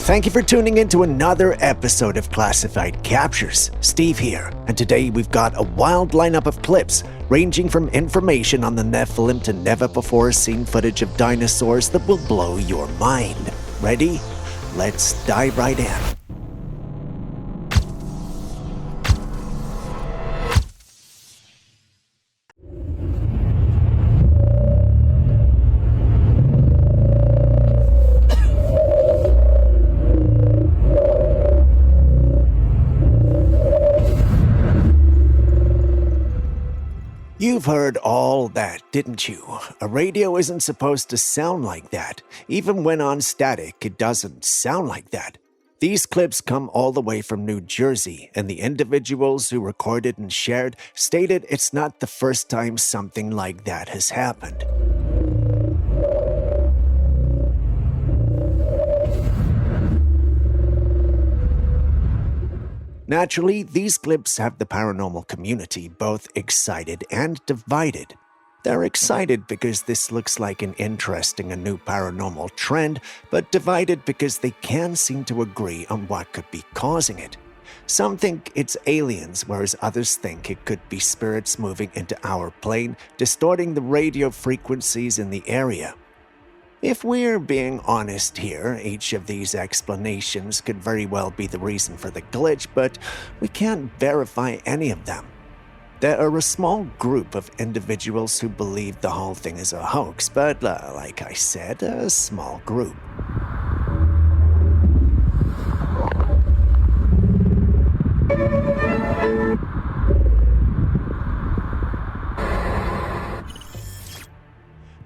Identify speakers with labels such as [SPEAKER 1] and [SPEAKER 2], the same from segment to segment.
[SPEAKER 1] Thank you for tuning in to another episode of Classified Captures. Steve here, and today we've got a wild lineup of clips ranging from information on the Nephilim to never-before-seen footage of dinosaurs that will blow your mind. Ready? Let's dive right in. You've heard all that, didn't you? A radio isn't supposed to sound like that. Even when on static, it doesn't sound like that. These clips come all the way from New Jersey, and the individuals who recorded and shared stated it's not the first time something like that has happened. Naturally, these clips have the paranormal community both excited and divided. They're excited because this looks like an interesting and new paranormal trend, but divided because they can't seem to agree on what could be causing it. Some think it's aliens, whereas others think it could be spirits moving into our plane, distorting the radio frequencies in the area. If we're being honest here, each of these explanations could very well be the reason for the glitch, but we can't verify any of them. There are a small group of individuals who believe the whole thing is a hoax, but like I said, a small group.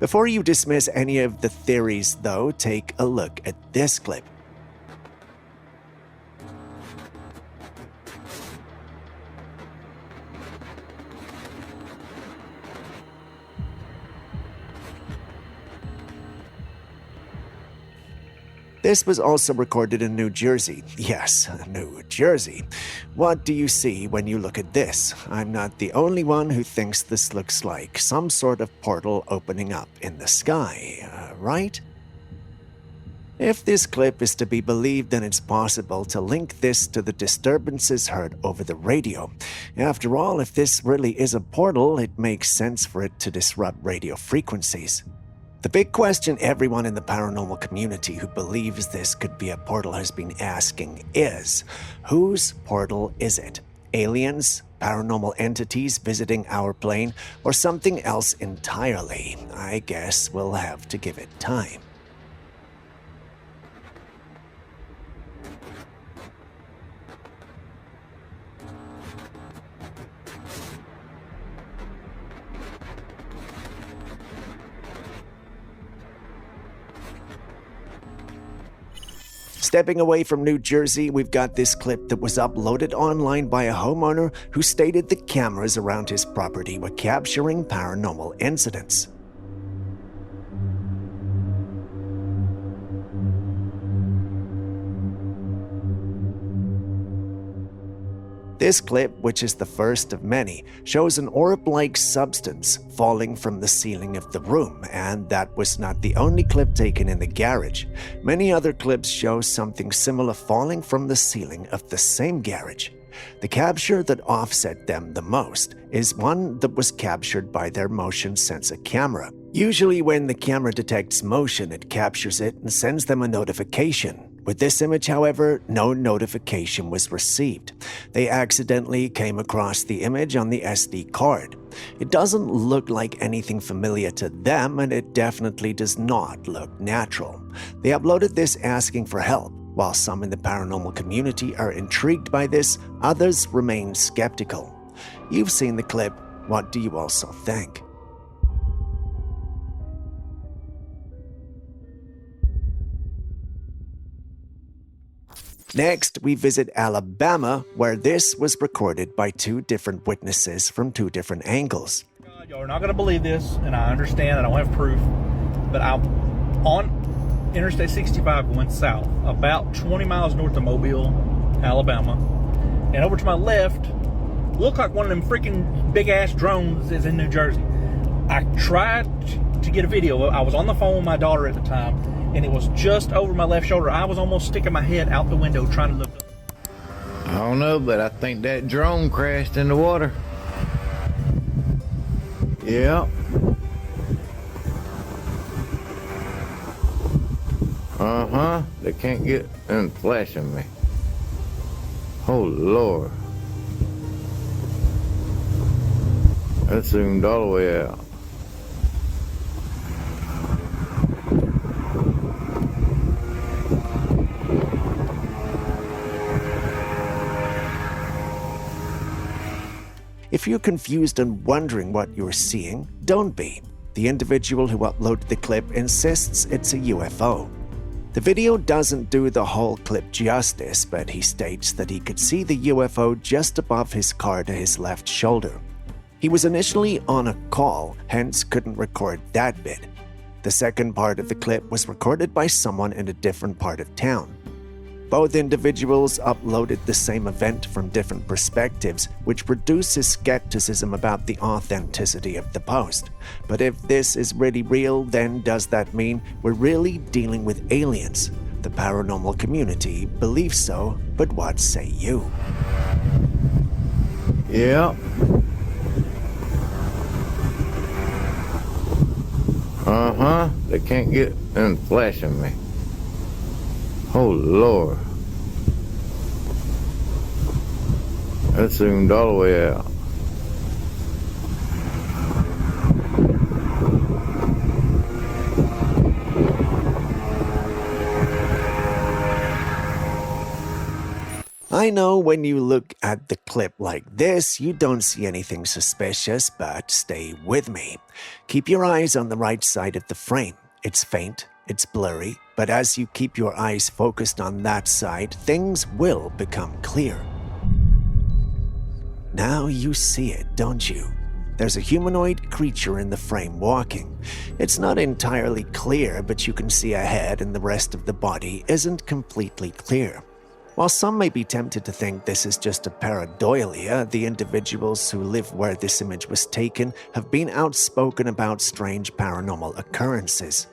[SPEAKER 1] Before you dismiss any of the theories, though, take a look at this clip. This was also recorded in New Jersey. Yes, New Jersey. What do you see when you look at this? I'm not the only one who thinks this looks like some sort of portal opening up in the sky, right? If this clip is to be believed, then it's possible to link this to the disturbances heard over the radio. After all, if this really is a portal, it makes sense for it to disrupt radio frequencies. The big question everyone in the paranormal community who believes this could be a portal has been asking is, whose portal is it? Aliens, paranormal entities visiting our plane, or something else entirely? I guess we'll have to give it time. Stepping away from New Jersey, we've got this clip that was uploaded online by a homeowner who stated the cameras around his property were capturing paranormal incidents. This clip, which is the first of many, shows an orb-like substance falling from the ceiling of the room, and that was not the only clip taken in the garage. Many other clips show something similar falling from the ceiling of the same garage. The capture that offset them the most is one that was captured by their motion sensor camera. Usually when the camera detects motion, it captures it and sends them a notification. With this image, however, no notification was received. They accidentally came across the image on the SD card. It doesn't look like anything familiar to them, and it definitely does not look natural. They uploaded this asking for help. While some in the paranormal community are intrigued by this, others remain skeptical. You've seen the clip. What do you also think? Next, we visit Alabama, where this was recorded by two different witnesses from two different angles.
[SPEAKER 2] Y'all are not going to believe this, and I understand I don't have proof, but I'm on Interstate 65 going south, about 20 miles north of Mobile, Alabama, and over to my left, looked like one of them freaking big-ass drones is in New Jersey. I tried to get a video. I was on the phone with my daughter at the time, and it was just over my left shoulder. I was almost sticking my head out the window trying to look up.
[SPEAKER 3] I don't know, but I think that drone crashed in the water. Yeah. Uh-huh. They can't get in flashing me. Oh, Lord. That zoomed all the way out.
[SPEAKER 1] If you're confused and wondering what you're seeing, don't be. The individual who uploaded the clip insists it's a UFO. The video doesn't do the whole clip justice, but he states that he could see the UFO just above his car to his left shoulder. He was initially on a call, hence couldn't record that bit. The second part of the clip was recorded by someone in a different part of town. Both individuals uploaded the same event from different perspectives, which produces skepticism about the authenticity of the post. But if this is really real, then does that mean we're really dealing with aliens? The paranormal community believes so, but what say you?
[SPEAKER 3] Yeah. Uh-huh. They can't get in flashing me. Oh, Lord. That zoomed all the way out.
[SPEAKER 1] I know when you look at the clip like this, you don't see anything suspicious, but stay with me. Keep your eyes on the right side of the frame. It's faint, it's blurry, but as you keep your eyes focused on that side, things will become clear. Now you see it, don't you? There's a humanoid creature in the frame walking. It's not entirely clear, but you can see a head and the rest of the body isn't completely clear. While some may be tempted to think this is just a pareidolia, the individuals who live where this image was taken have been outspoken about strange paranormal occurrences.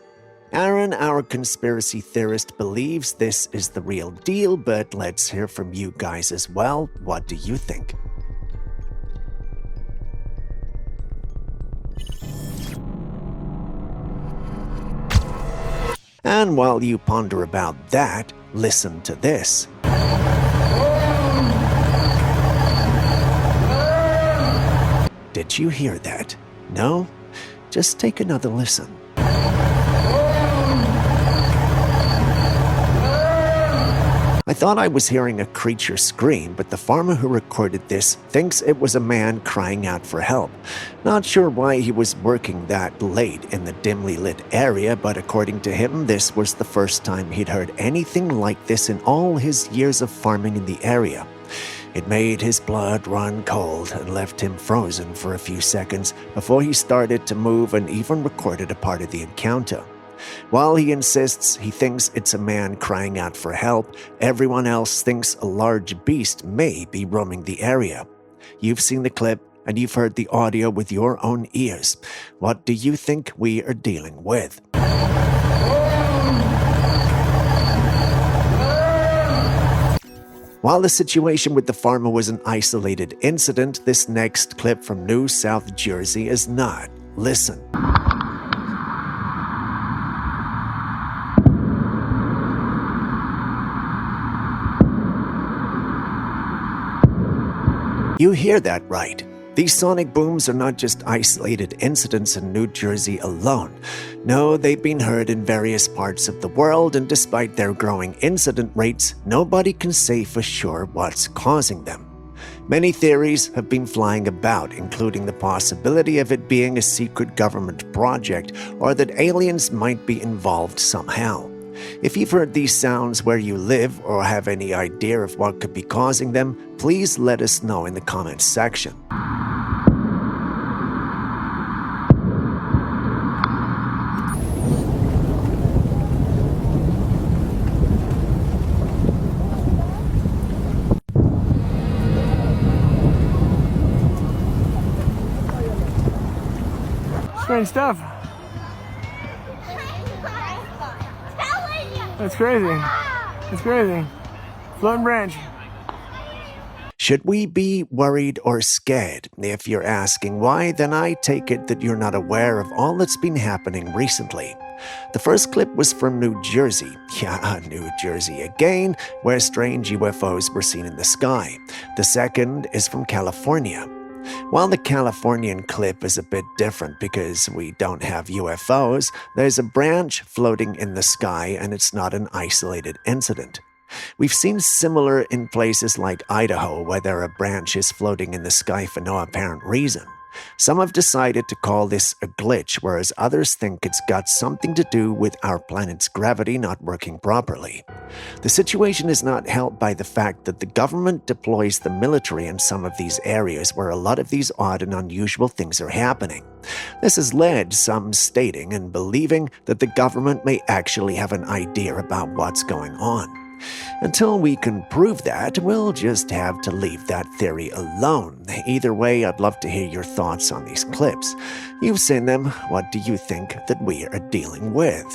[SPEAKER 1] Aaron, our conspiracy theorist, believes this is the real deal, but let's hear from you guys as well. What do you think? And while you ponder about that, listen to this. Did you hear that? No? Just take another listen. I thought I was hearing a creature scream, but the farmer who recorded this thinks it was a man crying out for help. Not sure why he was working that late in the dimly lit area, but according to him, this was the first time he'd heard anything like this in all his years of farming in the area. It made his blood run cold and left him frozen for a few seconds before he started to move and even recorded a part of the encounter. While he insists he thinks it's a man crying out for help, everyone else thinks a large beast may be roaming the area. You've seen the clip and you've heard the audio with your own ears. What do you think we are dealing with? While the situation with the farmer was an isolated incident, this next clip from New South Jersey is not. Listen. You hear that right. These sonic booms are not just isolated incidents in New Jersey alone. No, they've been heard in various parts of the world, and despite their growing incident rates, nobody can say for sure what's causing them. Many theories have been flying about, including the possibility of it being a secret government project or that aliens might be involved somehow. If you've heard these sounds where you live or have any idea of what could be causing them, please let us know in the comments section.
[SPEAKER 2] Strange stuff.
[SPEAKER 4] That's crazy. It's crazy. Floating branch.
[SPEAKER 1] Should we be worried or scared? If you're asking why, then I take it that you're not aware of all that's been happening recently. The first clip was from New Jersey. Yeah, New Jersey again, where strange UFOs were seen in the sky. The second is from California. While the Californian clip is a bit different because we don't have UFOs, there's a branch floating in the sky and it's not an isolated incident. We've seen similar in places like Idaho, where there are branches floating in the sky for no apparent reason. Some have decided to call this a glitch, whereas others think it's got something to do with our planet's gravity not working properly. The situation is not helped by the fact that the government deploys the military in some of these areas where a lot of these odd and unusual things are happening. This has led some stating and believing that the government may actually have an idea about what's going on. Until we can prove that, we'll just have to leave that theory alone. Either way, I'd love to hear your thoughts on these clips. You've seen them. What do you think that we are dealing with?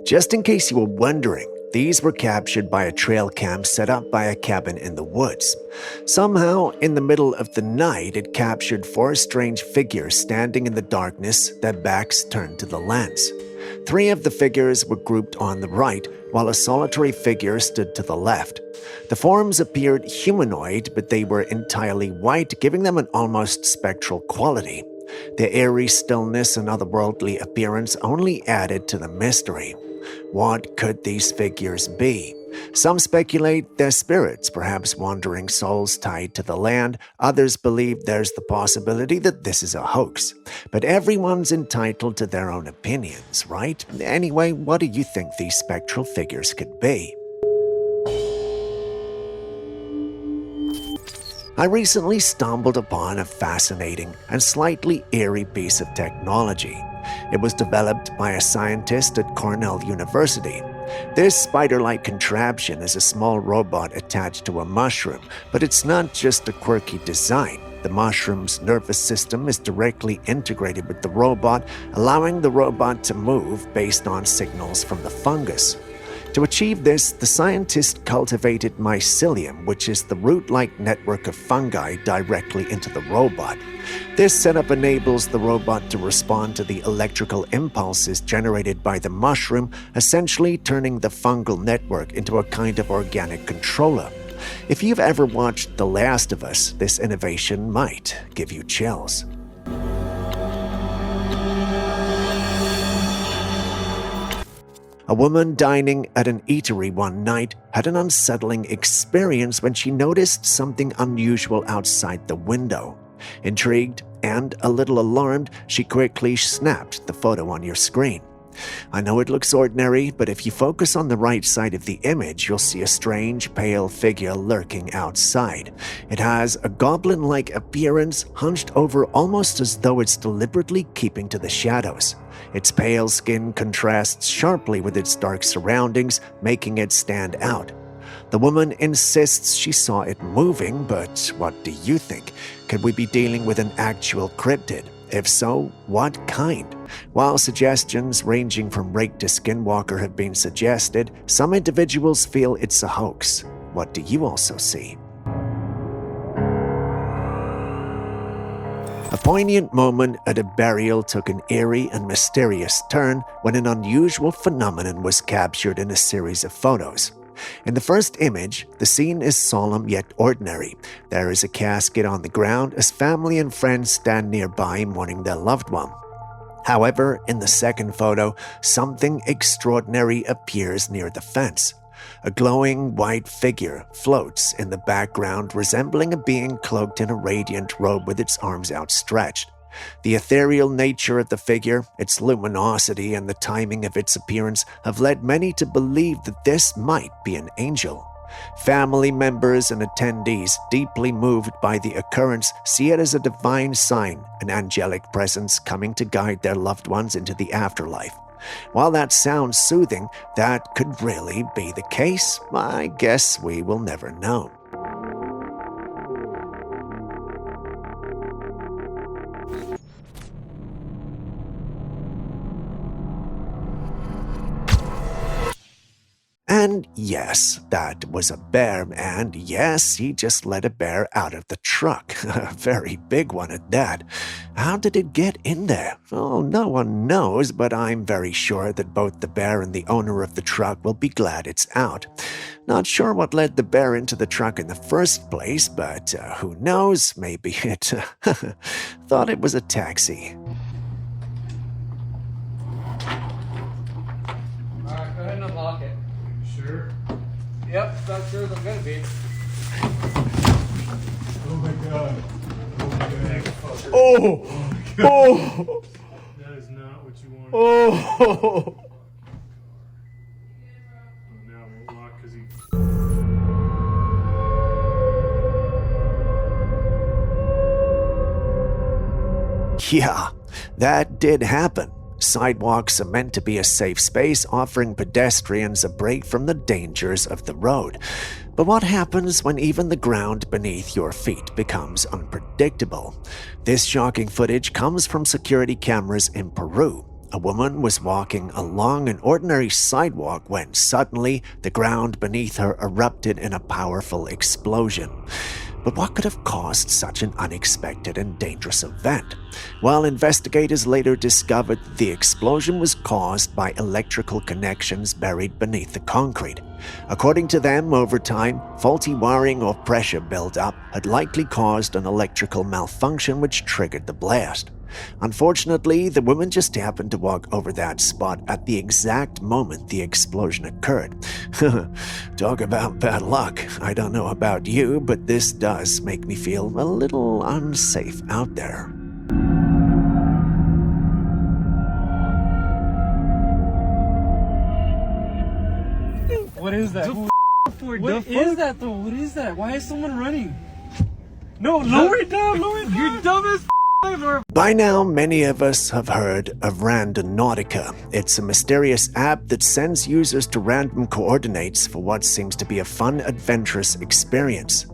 [SPEAKER 1] Just in case you were wondering, these were captured by a Trailcam set up by a cabin in the woods. Somehow, in the middle of the night, it captured 4 strange figures standing in the darkness, their backs turned to the lens. 3 of the figures were grouped on the right, while a solitary figure stood to the left. The forms appeared humanoid, but they were entirely white, giving them an almost spectral quality. Their eerie stillness and otherworldly appearance only added to the mystery. What could these figures be? Some speculate they're spirits, perhaps wandering souls tied to the land. Others believe there's the possibility that this is a hoax. But everyone's entitled to their own opinions, right? Anyway, what do you think these spectral figures could be? I recently stumbled upon a fascinating and slightly eerie piece of technology. It was developed by a scientist at Cornell University. This spider-like contraption is a small robot attached to a mushroom, but it's not just a quirky design. The mushroom's nervous system is directly integrated with the robot, allowing the robot to move based on signals from the fungus. To achieve this, the scientist cultivated mycelium, which is the root-like network of fungi, directly into the robot. This setup enables the robot to respond to the electrical impulses generated by the mushroom, essentially turning the fungal network into a kind of organic controller. If you've ever watched The Last of Us, this innovation might give you chills. A woman dining at an eatery one night had an unsettling experience when she noticed something unusual outside the window. Intrigued and a little alarmed, she quickly snapped the photo on your screen. I know it looks ordinary, but if you focus on the right side of the image, you'll see a strange, pale figure lurking outside. It has a goblin-like appearance, hunched over almost as though it's deliberately keeping to the shadows. Its pale skin contrasts sharply with its dark surroundings, making it stand out. The woman insists she saw it moving, but what do you think? Could we be dealing with an actual cryptid? If so, what kind? While suggestions ranging from rake to skinwalker have been suggested, some individuals feel it's a hoax. What do you also see? A poignant moment at a burial took an eerie and mysterious turn when an unusual phenomenon was captured in a series of photos. In the first image, the scene is solemn yet ordinary. There is a casket on the ground as family and friends stand nearby mourning their loved one. However, in the second photo, something extraordinary appears near the fence. A glowing white figure floats in the background, resembling a being cloaked in a radiant robe with its arms outstretched. The ethereal nature of the figure, its luminosity, and the timing of its appearance have led many to believe that this might be an angel. Family members and attendees, deeply moved by the occurrence, see it as a divine sign, an angelic presence coming to guide their loved ones into the afterlife. While that sounds soothing, that could really be the case. I guess we will never know. And yes, that was a bear, and yes, he just let a bear out of the truck. A very big one at that. How did it get in there? Oh, no one knows, but I'm very sure that both the bear and the owner of the truck will be glad it's out. Not sure what led the bear into the truck in the first place, but who knows, maybe it thought it was a taxi.
[SPEAKER 5] Alright, go ahead and unlock it. Sure? Yep, about sure as I'm gonna be.
[SPEAKER 6] Oh my god.
[SPEAKER 5] Oh! Oh!
[SPEAKER 6] That is not what you wanted.
[SPEAKER 5] Oh!
[SPEAKER 6] Now it won't lock because he.
[SPEAKER 1] Yeah, that did happen. Sidewalks are meant to be a safe space, offering pedestrians a break from the dangers of the road. But what happens when even the ground beneath your feet becomes unpredictable? This shocking footage comes from security cameras in Peru. A woman was walking along an ordinary sidewalk when suddenly the ground beneath her erupted in a powerful explosion. But what could have caused such an unexpected and dangerous event? Well, investigators later discovered the explosion was caused by electrical connections buried beneath the concrete. According to them, over time, faulty wiring or pressure buildup had likely caused an electrical malfunction which triggered the blast. Unfortunately, the woman just happened to walk over that spot at the exact moment the explosion occurred. Talk about bad luck. I don't know about you, but this does make me feel a little unsafe out there.
[SPEAKER 5] What is that? What is that though? What is that? Why is someone running? No, lower it down, lower it down. You're dumb as
[SPEAKER 1] By now, many of us have heard of Randonautica. It's a mysterious app that sends users to random coordinates for what seems to be a fun, adventurous experience.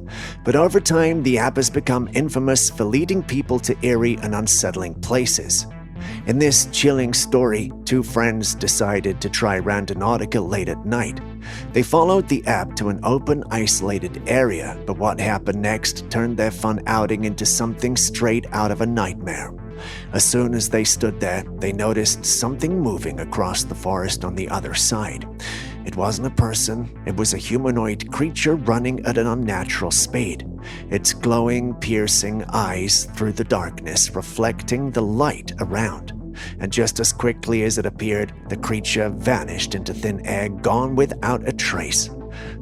[SPEAKER 1] But over time, the app has become infamous for leading people to eerie and unsettling places. In this chilling story, two friends decided to try Randonautica late at night. They followed the app to an open, isolated area, but what happened next turned their fun outing into something straight out of a nightmare. As soon as they stood there, they noticed something moving across the forest on the other side. It wasn't a person, it was a humanoid creature running at an unnatural speed. Its glowing, piercing eyes through the darkness reflecting the light around. And just as quickly as it appeared, the creature vanished into thin air, gone without a trace.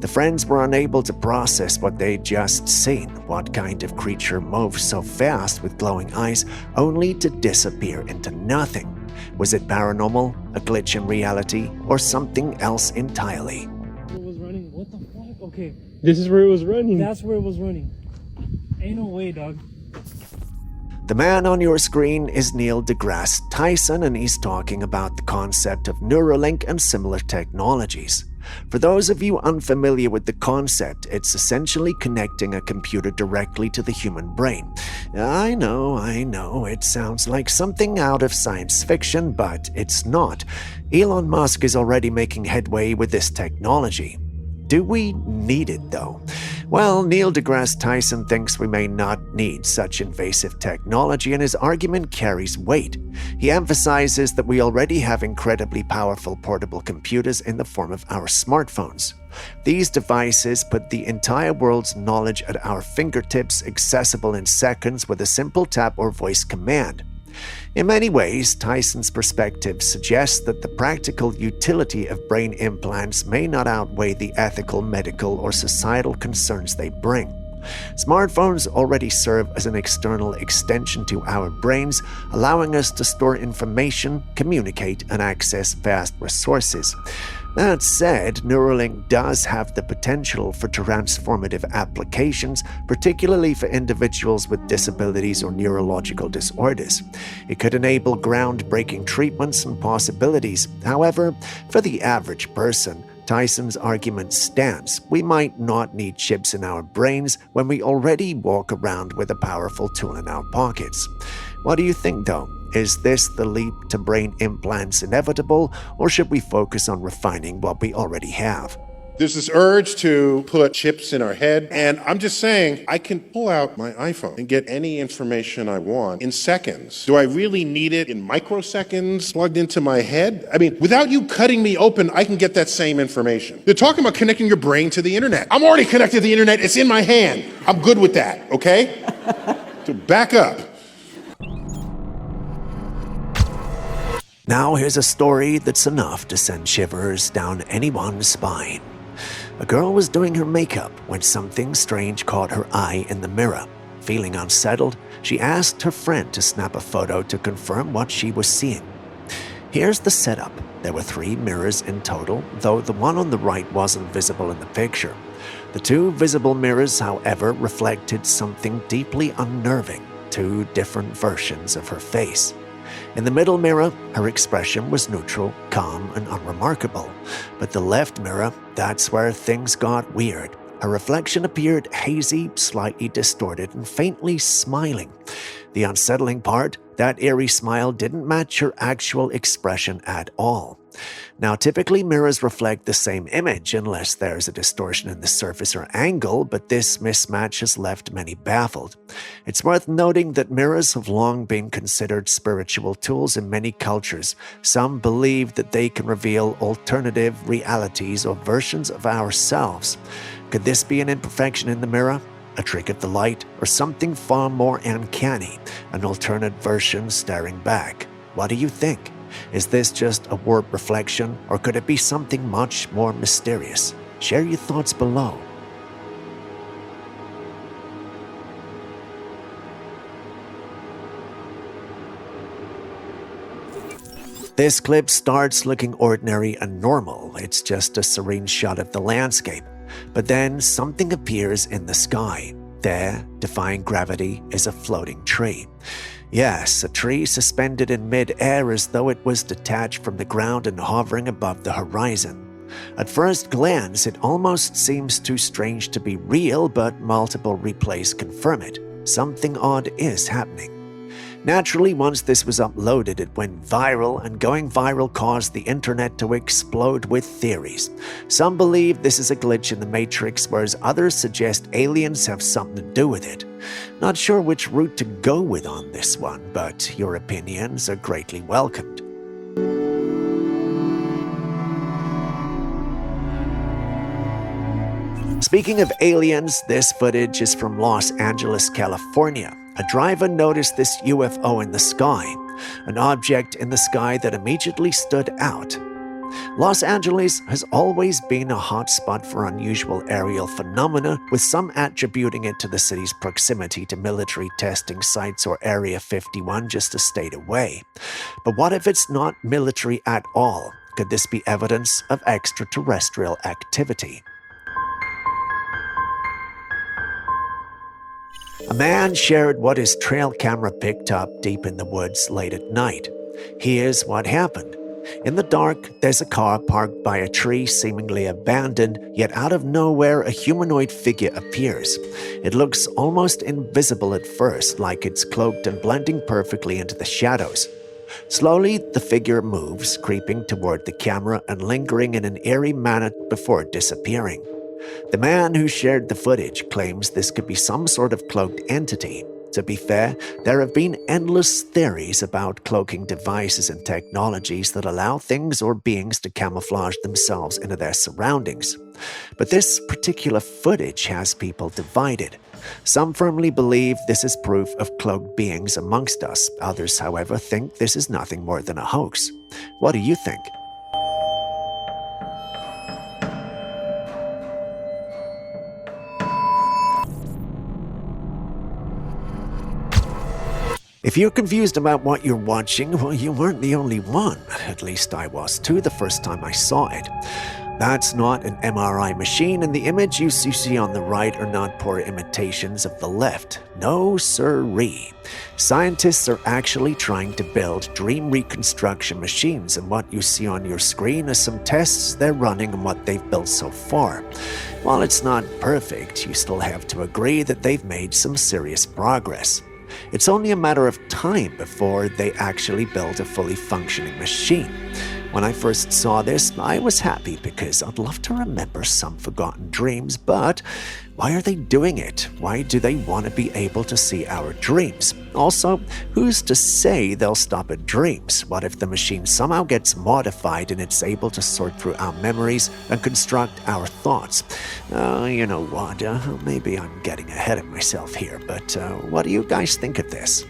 [SPEAKER 1] The friends were unable to process what they'd just seen. What kind of creature moves so fast with glowing eyes, only to disappear into nothing? Was it paranormal, a glitch in reality, or something else entirely?
[SPEAKER 5] It was running. What the fuck? Okay.
[SPEAKER 6] This is where it was running.
[SPEAKER 5] That's where it was running. Ain't no way, dog.
[SPEAKER 1] The man on your screen is Neil deGrasse Tyson, and he's talking about the concept of Neuralink and similar technologies. For those of you unfamiliar with the concept, it's essentially connecting a computer directly to the human brain. I know, it sounds like something out of science fiction, but it's not. Elon Musk is already making headway with this technology. Do we need it, though? Well, Neil deGrasse Tyson thinks we may not need such invasive technology, and his argument carries weight. He emphasizes that we already have incredibly powerful portable computers in the form of our smartphones. These devices put the entire world's knowledge at our fingertips, accessible in seconds with a simple tap or voice command. In many ways, Tyson's perspective suggests that the practical utility of brain implants may not outweigh the ethical, medical, or societal concerns they bring. Smartphones already serve as an external extension to our brains, allowing us to store information, communicate, and access vast resources. That said, Neuralink does have the potential for transformative applications, particularly for individuals with disabilities or neurological disorders. It could enable groundbreaking treatments and possibilities. However, for the average person, Tyson's argument stands. We might not need chips in our brains when we already walk around with a powerful tool in our pockets. What do you think, though? Is this the leap to brain implants inevitable, or should we focus on refining what we already have?
[SPEAKER 7] There's this urge to put chips in our head, and I'm just saying, I can pull out my iPhone and get any information I want in seconds. Do I really need it in microseconds plugged into my head? I mean, without you cutting me open, I can get that same information. They're talking about connecting your brain to the internet. I'm already connected to the internet, it's in my hand. I'm good with that, okay? So back up.
[SPEAKER 1] Now here's a story that's enough to send shivers down anyone's spine. A girl was doing her makeup when something strange caught her eye in the mirror. Feeling unsettled, she asked her friend to snap a photo to confirm what she was seeing. Here's the setup. There were 3 mirrors in total, though the one on the right wasn't visible in the picture. The 2 visible mirrors, however, reflected something deeply unnerving, 2 different versions of her face. In the middle mirror, her expression was neutral, calm, and unremarkable. But the left mirror, that's where things got weird. Her reflection appeared hazy, slightly distorted, and faintly smiling. The unsettling part, that eerie smile didn't match her actual expression at all. Now, typically mirrors reflect the same image unless there's a distortion in the surface or angle, but this mismatch has left many baffled. It's worth noting that mirrors have long been considered spiritual tools in many cultures. Some believe that they can reveal alternative realities or versions of ourselves. Could this be an imperfection in the mirror? A trick of the light, or something far more uncanny, an alternate version staring back? What do you think? Is this just a warped reflection, or could it be something much more mysterious? Share your thoughts below. This clip starts looking ordinary and normal. It's just a serene shot of the landscape. But then something appears in the sky. There, defying gravity, is a floating tree. Yes, a tree suspended in mid-air as though it was detached from the ground and hovering above the horizon. At first glance, it almost seems too strange to be real, but multiple replays confirm it. Something odd is happening. Naturally, once this was uploaded, it went viral, and going viral caused the internet to explode with theories. Some believe this is a glitch in the Matrix, whereas others suggest aliens have something to do with it. Not sure which route to go with on this one, but your opinions are greatly welcomed. Speaking of aliens, this footage is from Los Angeles, California. A driver noticed this UFO in the sky, an object in the sky that immediately stood out. Los Angeles has always been a hotspot for unusual aerial phenomena, with some attributing it to the city's proximity to military testing sites or Area 51 just a state away. But what if it's not military at all? Could this be evidence of extraterrestrial activity? A man shared what his trail camera picked up deep in the woods late at night. Here's what happened. In the dark, there's a car parked by a tree seemingly abandoned, yet out of nowhere a humanoid figure appears. It looks almost invisible at first, like it's cloaked and blending perfectly into the shadows. Slowly, the figure moves, creeping toward the camera and lingering in an eerie manner before disappearing. The man who shared the footage claims this could be some sort of cloaked entity. To be fair, there have been endless theories about cloaking devices and technologies that allow things or beings to camouflage themselves into their surroundings. But this particular footage has people divided. Some firmly believe this is proof of cloaked beings amongst us. Others, however, think this is nothing more than a hoax. What do you think? If you're confused about what you're watching, well, you weren't the only one. At least I was too the first time I saw it. That's not an MRI machine, and the image you see on the right are not poor imitations of the left. No sirree. Scientists are actually trying to build dream reconstruction machines, and what you see on your screen are some tests they're running on what they've built so far. While it's not perfect, you still have to agree that they've made some serious progress. It's only a matter of time before they actually build a fully functioning machine. When I first saw this, I was happy because I'd love to remember some forgotten dreams, but why are they doing it? Why do they want to be able to see our dreams? Also, who's to say they'll stop at dreams? What if the machine somehow gets modified and it's able to sort through our memories and construct our thoughts? You know what, maybe I'm getting ahead of myself here, but what do you guys think of this?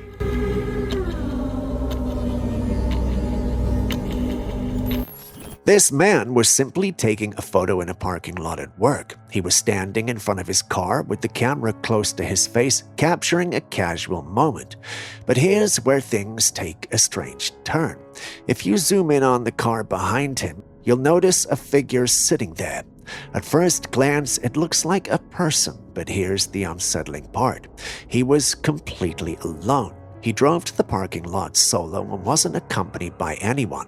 [SPEAKER 1] This man was simply taking a photo in a parking lot at work. He was standing in front of his car with the camera close to his face, capturing a casual moment. But here's where things take a strange turn. If you zoom in on the car behind him, you'll notice a figure sitting there. At first glance, it looks like a person, but here's the unsettling part. He was completely alone. He drove to the parking lot solo and wasn't accompanied by anyone.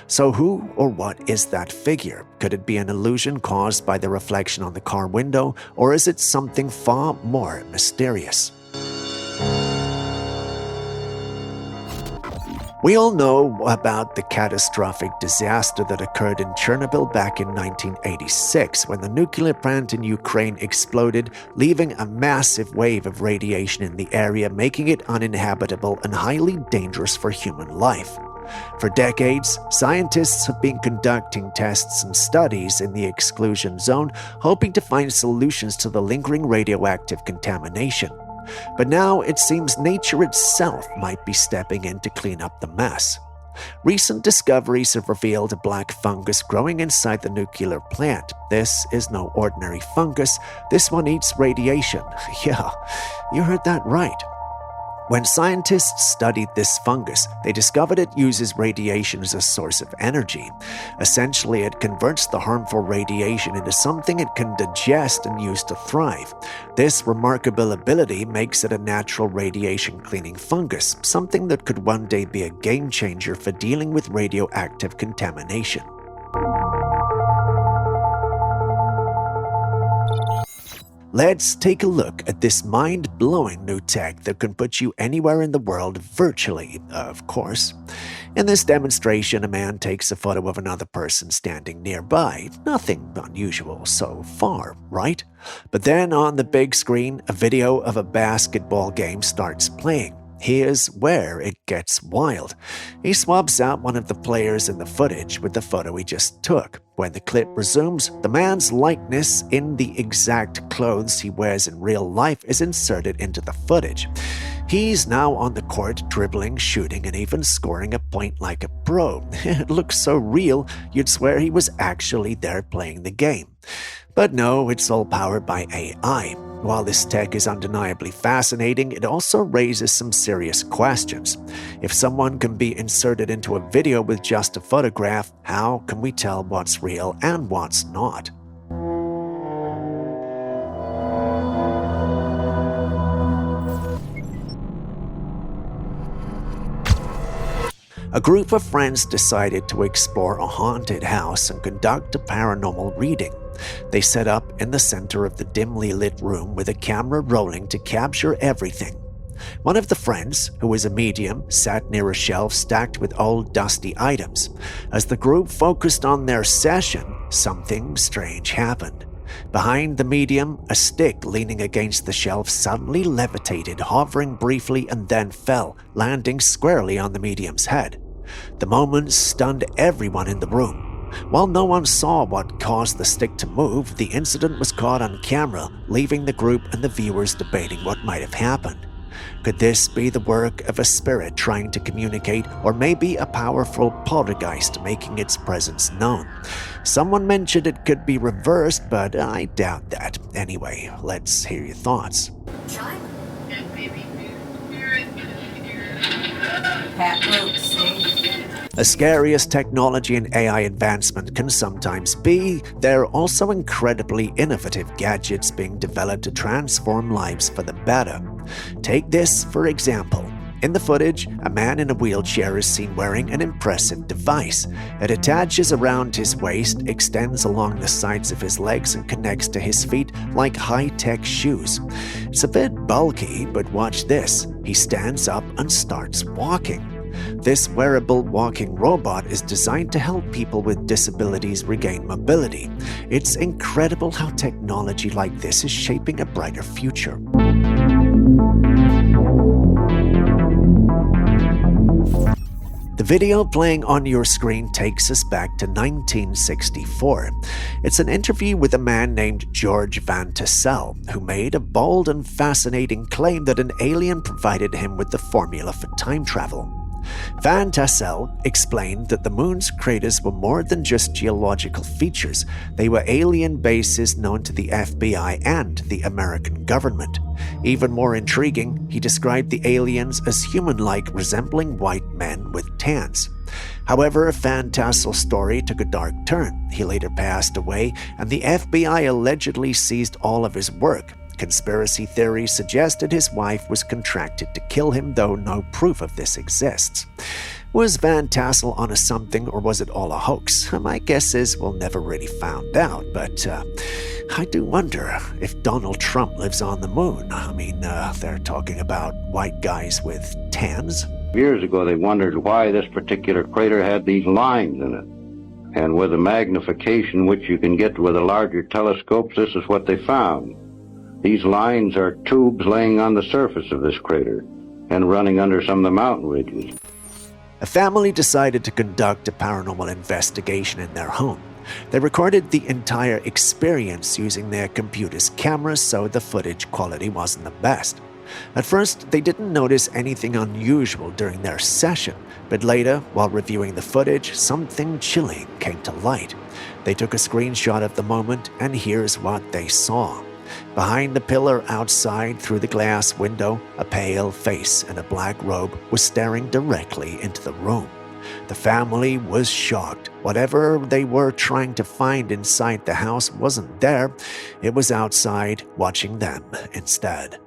[SPEAKER 1] So who or what is that figure? Could it be an illusion caused by the reflection on the car window, or is it something far more mysterious? We all know about the catastrophic disaster that occurred in Chernobyl back in 1986 when the nuclear plant in Ukraine exploded, leaving a massive wave of radiation in the area, making it uninhabitable and highly dangerous for human life. For decades, scientists have been conducting tests and studies in the exclusion zone, hoping to find solutions to the lingering radioactive contamination. But now it seems nature itself might be stepping in to clean up the mess. Recent discoveries have revealed a black fungus growing inside the nuclear plant. This is no ordinary fungus. This one eats radiation. Yeah, you heard that right. When scientists studied this fungus, they discovered it uses radiation as a source of energy. Essentially, it converts the harmful radiation into something it can digest and use to thrive. This remarkable ability makes it a natural radiation-cleaning fungus, something that could one day be a game-changer for dealing with radioactive contamination. Let's take a look at this mind-blowing new tech that can put you anywhere in the world virtually, of course. In this demonstration, a man takes a photo of another person standing nearby. Nothing unusual so far, right? But then on the big screen, a video of a basketball game starts playing. Here's where it gets wild. He swaps out one of the players in the footage with the photo he just took. When the clip resumes, the man's likeness in the exact clothes he wears in real life is inserted into the footage. He's now on the court, dribbling, shooting, and even scoring a point like a pro. It looks so real, you'd swear he was actually there playing the game. But no, it's all powered by AI. While this tech is undeniably fascinating, it also raises some serious questions. If someone can be inserted into a video with just a photograph, how can we tell what's real and what's not? A group of friends decided to explore a haunted house and conduct a paranormal reading. They set up in the center of the dimly lit room with a camera rolling to capture everything. One of the friends, who was a medium, sat near a shelf stacked with old dusty items. As the group focused on their session, something strange happened. Behind the medium, a stick leaning against the shelf suddenly levitated, hovering briefly and then fell, landing squarely on the medium's head. The moment stunned everyone in the room. While no one saw what caused the stick to move, the incident was caught on camera, leaving the group and the viewers debating what might have happened. Could this be the work of a spirit trying to communicate, or maybe a powerful poltergeist making its presence known? Someone mentioned it could be reversed, but I doubt that. Anyway, let's hear your thoughts.
[SPEAKER 8] Yes, baby. Spirit. Pat Brooks, see?
[SPEAKER 1] As scary as technology and AI advancement can sometimes be, there are also incredibly innovative gadgets being developed to transform lives for the better. Take this, for example. In the footage, a man in a wheelchair is seen wearing an impressive device. It attaches around his waist, extends along the sides of his legs, and connects to his feet like high-tech shoes. It's a bit bulky, but watch this. He stands up and starts walking. This wearable walking robot is designed to help people with disabilities regain mobility. It's incredible how technology like this is shaping a brighter future. The video playing on your screen takes us back to 1964. It's an interview with a man named George Van Tassel, who made a bold and fascinating claim that an alien provided him with the formula for time travel. Van Tassel explained that the moon's craters were more than just geological features. They were alien bases known to the FBI and the American government. Even more intriguing, he described the aliens as human-like, resembling white men with tans. However, Van Tassel's story took a dark turn. He later passed away, and the FBI allegedly seized all of his work. Conspiracy theories suggested his wife was contracted to kill him, though no proof of this exists. Was Van Tassel onto something, or was it all a hoax? My guess is we'll never really find out, but I do wonder if Donald Trump lives on the moon. I mean, they're talking about white guys with tans.
[SPEAKER 9] Years ago, they wondered why this particular crater had these lines in it. And with the magnification which you can get with the larger telescopes, this is what they found. These lines are tubes laying on the surface of this crater and running under some of the mountain ridges.
[SPEAKER 1] A family decided to conduct a paranormal investigation in their home. They recorded the entire experience using their computer's cameras, so the footage quality wasn't the best. At first, they didn't notice anything unusual during their session, but later, while reviewing the footage, something chilling came to light. They took a screenshot of the moment, and here's what they saw. Behind the pillar outside through the glass window, a pale face in a black robe was staring directly into the room. The family was shocked. Whatever they were trying to find inside the house wasn't there. It was outside, watching them instead.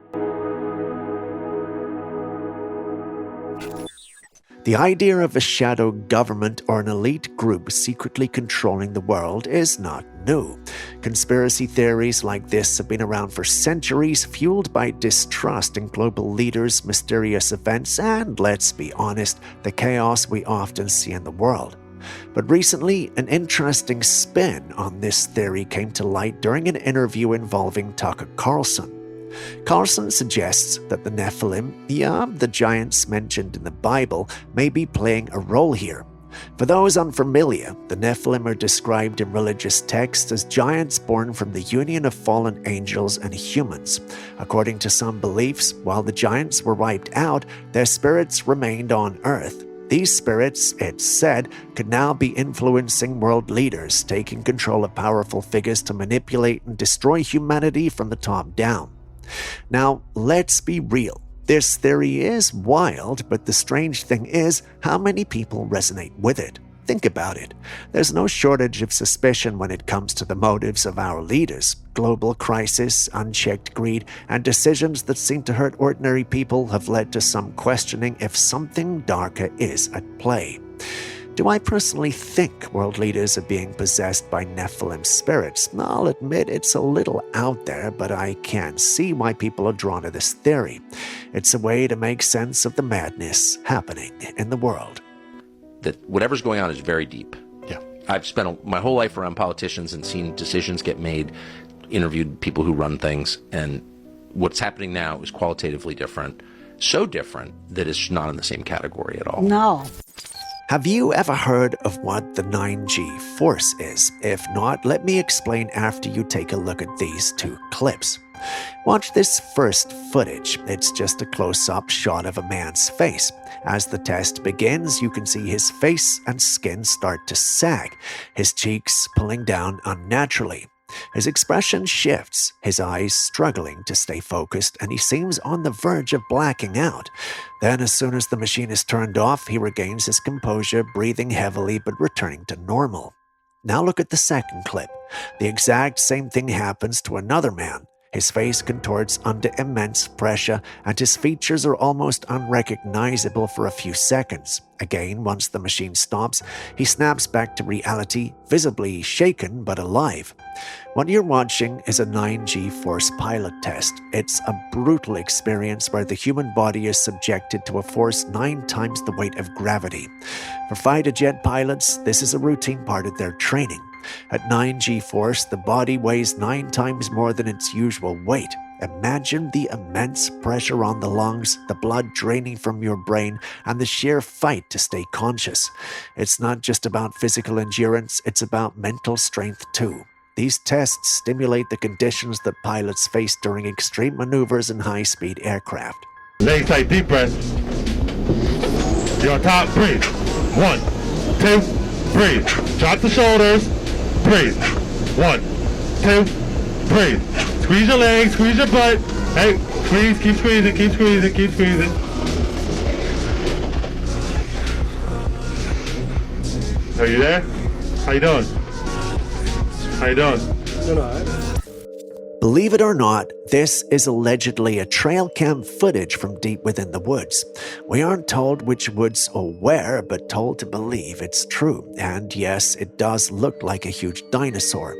[SPEAKER 1] The idea of a shadow government or an elite group secretly controlling the world is not new. Conspiracy theories like this have been around for centuries, fueled by distrust in global leaders, mysterious events, and, let's be honest, the chaos we often see in the world. But recently, an interesting spin on this theory came to light during an interview involving Tucker Carlson. Carlson suggests that the Nephilim, the giants mentioned in the Bible, may be playing a role here. For those unfamiliar, the Nephilim are described in religious texts as giants born from the union of fallen angels and humans. According to some beliefs, while the giants were wiped out, their spirits remained on Earth. These spirits, it's said, could now be influencing world leaders, taking control of powerful figures to manipulate and destroy humanity from the top down. Now, let's be real. This theory is wild, but the strange thing is how many people resonate with it. Think about it. There's no shortage of suspicion when it comes to the motives of our leaders. Global crisis, unchecked greed, and decisions that seem to hurt ordinary people have led to some questioning if something darker is at play. Do I personally think world leaders are being possessed by Nephilim spirits? I'll admit it's a little out there, but I can see why people are drawn to this theory. It's a way to make sense of the madness happening in the world.
[SPEAKER 10] That whatever's going on is very deep.
[SPEAKER 1] Yeah.
[SPEAKER 10] I've spent my whole life around politicians and seen decisions get made, interviewed people who run things, and what's happening now is qualitatively different. So different that it's not in the same category at all.
[SPEAKER 8] No.
[SPEAKER 1] Have you ever heard of what the 9G force is? If not, let me explain after you take a look at these two clips. Watch this first footage. It's just a close-up shot of a man's face. As the test begins, you can see his face and skin start to sag, his cheeks pulling down unnaturally. His expression shifts, his eyes struggling to stay focused, and he seems on the verge of blacking out. Then, as soon as the machine is turned off, he regains his composure, breathing heavily but returning to normal. Now look at the second clip. The exact same thing happens to another man. His face contorts under immense pressure, and his features are almost unrecognizable for a few seconds. Again, once the machine stops, he snaps back to reality, visibly shaken but alive. What you're watching is a 9G force pilot test. It's a brutal experience where the human body is subjected to a force 9 times the weight of gravity. For fighter jet pilots, this is a routine part of their training. At 9G force, the body weighs 9 times more than its usual weight. Imagine the immense pressure on the lungs, the blood draining from your brain, and the sheer fight to stay conscious. It's not just about physical endurance, it's about mental strength too. These tests stimulate the conditions that pilots face during extreme maneuvers in high-speed aircraft.
[SPEAKER 11] Legs tight, deep breath. You're on top, breathe. 1, 2, breathe. Drop the shoulders, breathe. 1, 2, breathe. Squeeze your legs, squeeze your butt. Hey, squeeze, keep squeezing, keep squeezing, keep squeezing. Are you there? How you doing? How you doing?
[SPEAKER 1] Believe it or not, this is allegedly a trail cam footage from deep within the woods. We aren't told which woods or where, but told to believe it's true. And yes, it does look like a huge dinosaur.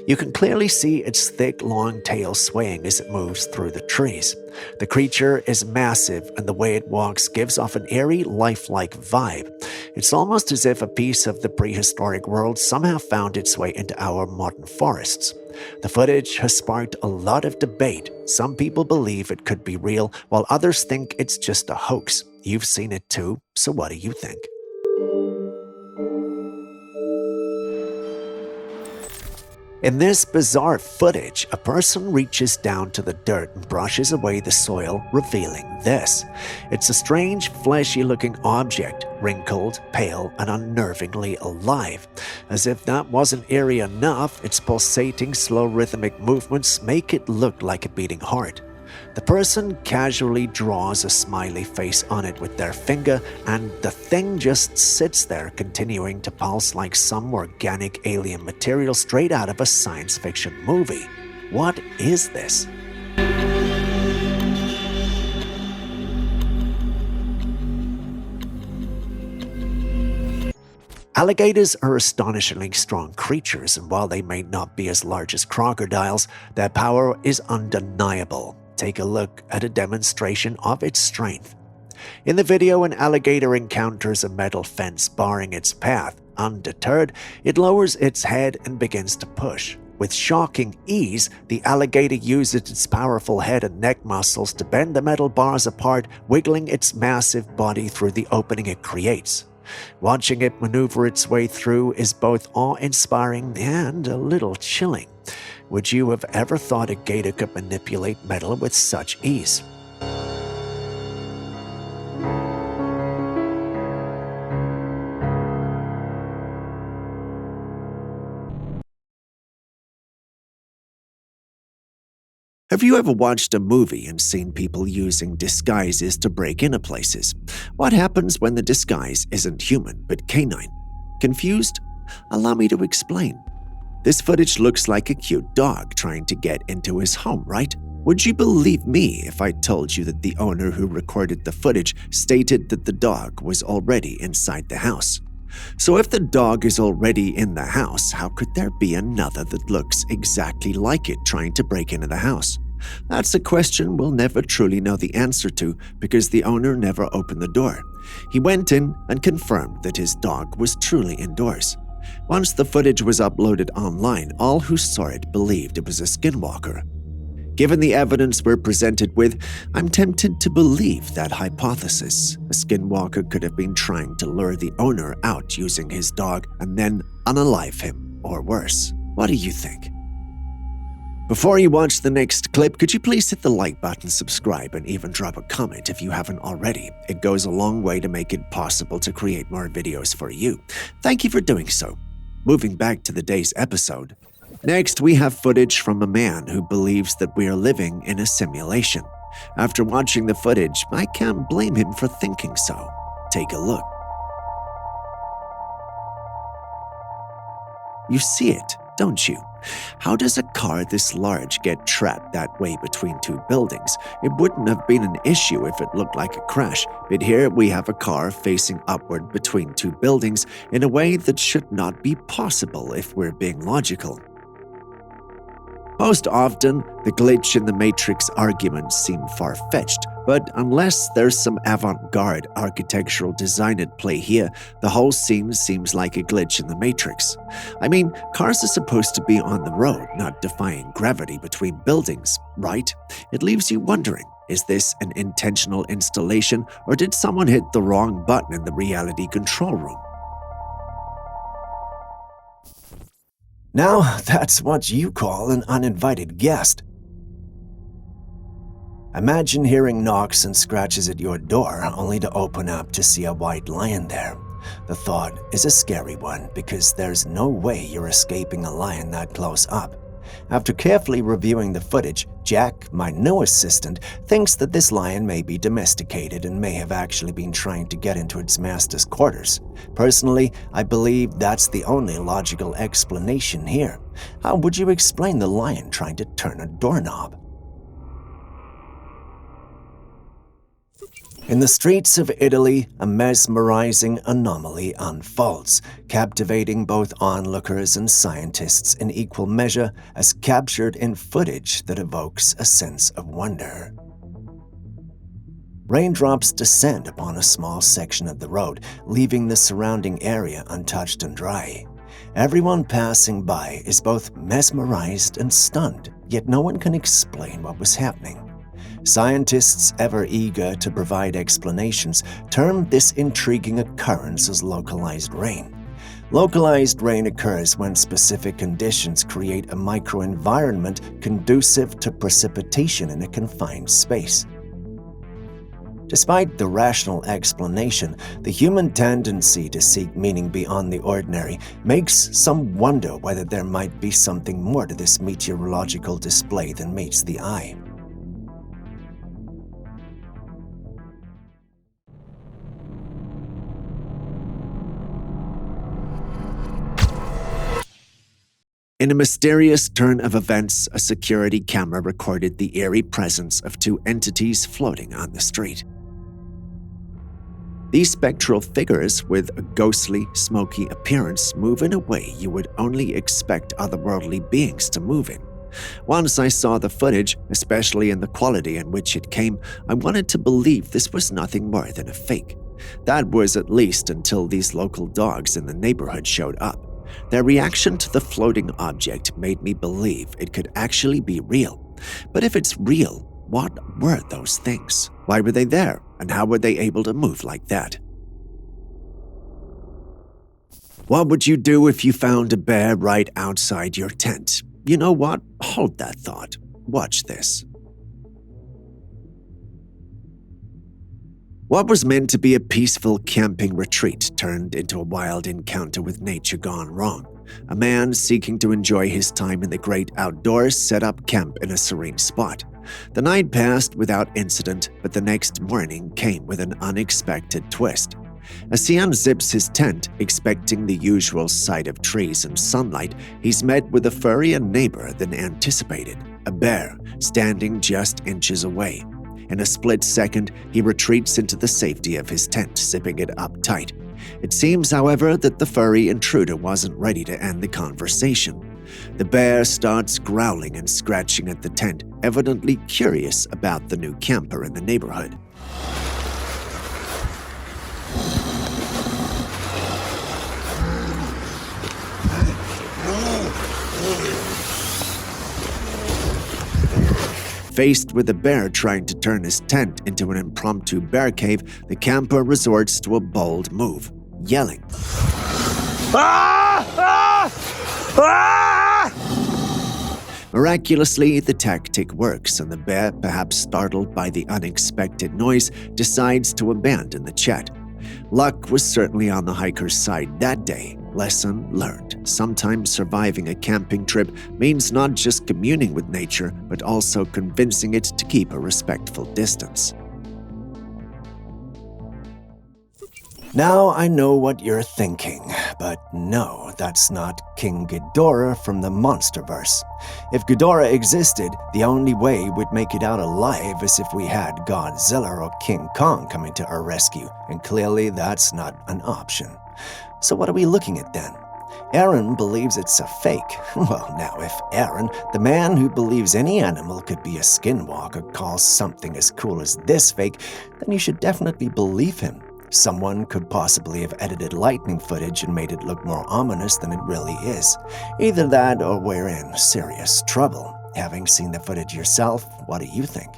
[SPEAKER 1] You can clearly see its thick, long tail swaying as it moves through the trees. The creature is massive, and the way it walks gives off an eerie, lifelike vibe. It's almost as if a piece of the prehistoric world somehow found its way into our modern forests. The footage has sparked a lot of debate. Some people believe it could be real, while others think it's just a hoax. You've seen it too, so what do you think? In this bizarre footage, a person reaches down to the dirt and brushes away the soil, revealing this. It's a strange, fleshy-looking object, wrinkled, pale, and unnervingly alive. As if that wasn't eerie enough, its pulsating, slow rhythmic movements make it look like a beating heart. The person casually draws a smiley face on it with their finger, and the thing just sits there, continuing to pulse like some organic alien material straight out of a science fiction movie. What is this? Alligators are astonishingly strong creatures, and while they may not be as large as crocodiles, their power is undeniable. Take a look at a demonstration of its strength. In the video, an alligator encounters a metal fence barring its path. Undeterred, it lowers its head and begins to push. With shocking ease, the alligator uses its powerful head and neck muscles to bend the metal bars apart, wiggling its massive body through the opening it creates. Watching it maneuver its way through is both awe-inspiring and a little chilling. Would you have ever thought a gator could manipulate metal with such ease? Have you ever watched a movie and seen people using disguises to break into places? What happens when the disguise isn't human but canine? Confused? Allow me to explain. This footage looks like a cute dog trying to get into his home, right? Would you believe me if I told you that the owner who recorded the footage stated that the dog was already inside the house? So if the dog is already in the house, how could there be another that looks exactly like it trying to break into the house? That's a question we'll never truly know the answer to because the owner never opened the door. He went in and confirmed that his dog was truly indoors. Once the footage was uploaded online, all who saw it believed it was a skinwalker. Given the evidence we're presented with, I'm tempted to believe that hypothesis. A skinwalker could have been trying to lure the owner out using his dog and then unalive him, or worse. What do you think? Before you watch the next clip, could you please hit the like button, subscribe, and even drop a comment if you haven't already? It goes a long way to make it possible to create more videos for you. Thank you for doing so. Moving back to the day's episode. Next, we have footage from a man who believes that we are living in a simulation. After watching the footage, I can't blame him for thinking so. Take a look. You see it, don't you? How does a car this large get trapped that way between two buildings? It wouldn't have been an issue if it looked like a crash, but here we have a car facing upward between two buildings in a way that should not be possible if we're being logical. Most often, the glitch in the Matrix arguments seem far-fetched, but unless there's some avant-garde architectural design at play here, the whole scene seems like a glitch in the Matrix. I mean, cars are supposed to be on the road, not defying gravity between buildings, right? It leaves you wondering, is this an intentional installation, or did someone hit the wrong button in the reality control room? Now, that's what you call an uninvited guest. Imagine hearing knocks and scratches at your door, only to open up to see a white lion there. The thought is a scary one because there's no way you're escaping a lion that close up. After carefully reviewing the footage, Jack, my new assistant, thinks that this lion may be domesticated and may have actually been trying to get into its master's quarters. Personally, I believe that's the only logical explanation here. How would you explain the lion trying to turn a doorknob? In the streets of Italy, a mesmerizing anomaly unfolds, captivating both onlookers and scientists in equal measure as captured in footage that evokes a sense of wonder. Raindrops descend upon a small section of the road, leaving the surrounding area untouched and dry. Everyone passing by is both mesmerized and stunned, yet no one can explain what was happening. Scientists, ever eager to provide explanations, term this intriguing occurrence as localized rain. Localized rain occurs when specific conditions create a microenvironment conducive to precipitation in a confined space. Despite the rational explanation, the human tendency to seek meaning beyond the ordinary makes some wonder whether there might be something more to this meteorological display than meets the eye. In a mysterious turn of events, a security camera recorded the eerie presence of two entities floating on the street. These spectral figures with a ghostly, smoky appearance move in a way you would only expect otherworldly beings to move in. Once I saw the footage, especially in the quality in which it came, I wanted to believe this was nothing more than a fake. That was at least until these local dogs in the neighborhood showed up. Their reaction to the floating object made me believe it could actually be real. But if it's real, what were those things? Why were they there? And how were they able to move like that? What would you do if you found a bear right outside your tent? You know what? Hold that thought. Watch this. What was meant to be a peaceful camping retreat turned into a wild encounter with nature gone wrong. A man seeking to enjoy his time in the great outdoors set up camp in a serene spot. The night passed without incident, but the next morning came with an unexpected twist. As he unzips his tent, expecting the usual sight of trees and sunlight, he's met with a furrier neighbor than anticipated, a bear standing just inches away. In a split second, he retreats into the safety of his tent, zipping it up tight. It seems, however, that the furry intruder wasn't ready to end the conversation. The bear starts growling and scratching at the tent, evidently curious about the new camper in the neighborhood. Faced with the bear trying to turn his tent into an impromptu bear cave, the camper resorts to a bold move, yelling. Miraculously, the tactic works, and the bear, perhaps startled by the unexpected noise, decides to abandon the chat. Luck was certainly on the hiker's side that day. Lesson learned. Sometimes surviving a camping trip means not just communing with nature, but also convincing it to keep a respectful distance. Now I know what you're thinking, but no, that's not King Ghidorah from the Monsterverse. If Ghidorah existed, the only way we'd make it out alive is if we had Godzilla or King Kong coming to our rescue, and clearly that's not an option. So what are we looking at then? Aaron believes it's a fake. Well, now if Aaron, the man who believes any animal could be a skinwalker, calls something as cool as this fake, then you should definitely believe him. Someone could possibly have edited lightning footage and made it look more ominous than it really is. Either that or we're in serious trouble. Having seen the footage yourself, what do you think?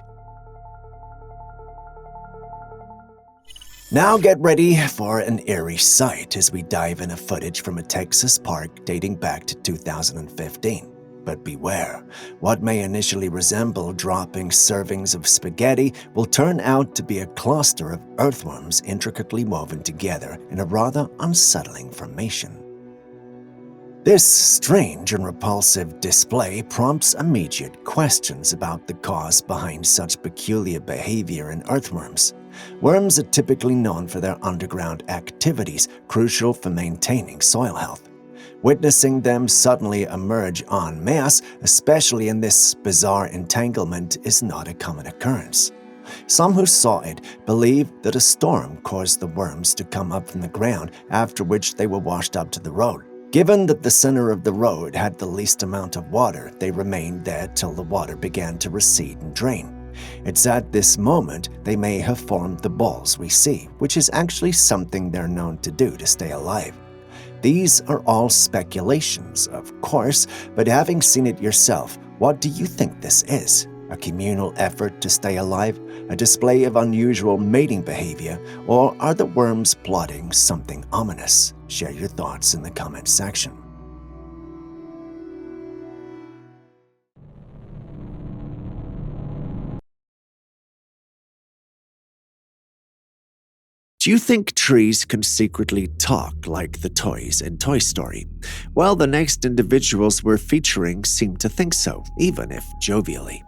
[SPEAKER 1] Now get ready for an eerie sight as we dive into footage from a Texas park dating back to 2015. But beware, what may initially resemble dropping servings of spaghetti will turn out to be a cluster of earthworms intricately woven together in a rather unsettling formation. This strange and repulsive display prompts immediate questions about the cause behind such peculiar behavior in earthworms. Worms are typically known for their underground activities, crucial for maintaining soil health. Witnessing them suddenly emerge en masse, especially in this bizarre entanglement, is not a common occurrence. Some who saw it believe that a storm caused the worms to come up from the ground, after which they were washed up to the road. Given that the center of the road had the least amount of water, they remained there till the water began to recede and drain. It's at this moment they may have formed the balls we see, which is actually something they're known to do to stay alive. These are all speculations, of course, but having seen it yourself, what do you think this is? A communal effort to stay alive? A display of unusual mating behavior? Or are the worms plotting something ominous? Share your thoughts in the comment section. Do you think trees can secretly talk like the toys in Toy Story? Well, the next individuals we're featuring seem to think so, even if jovially.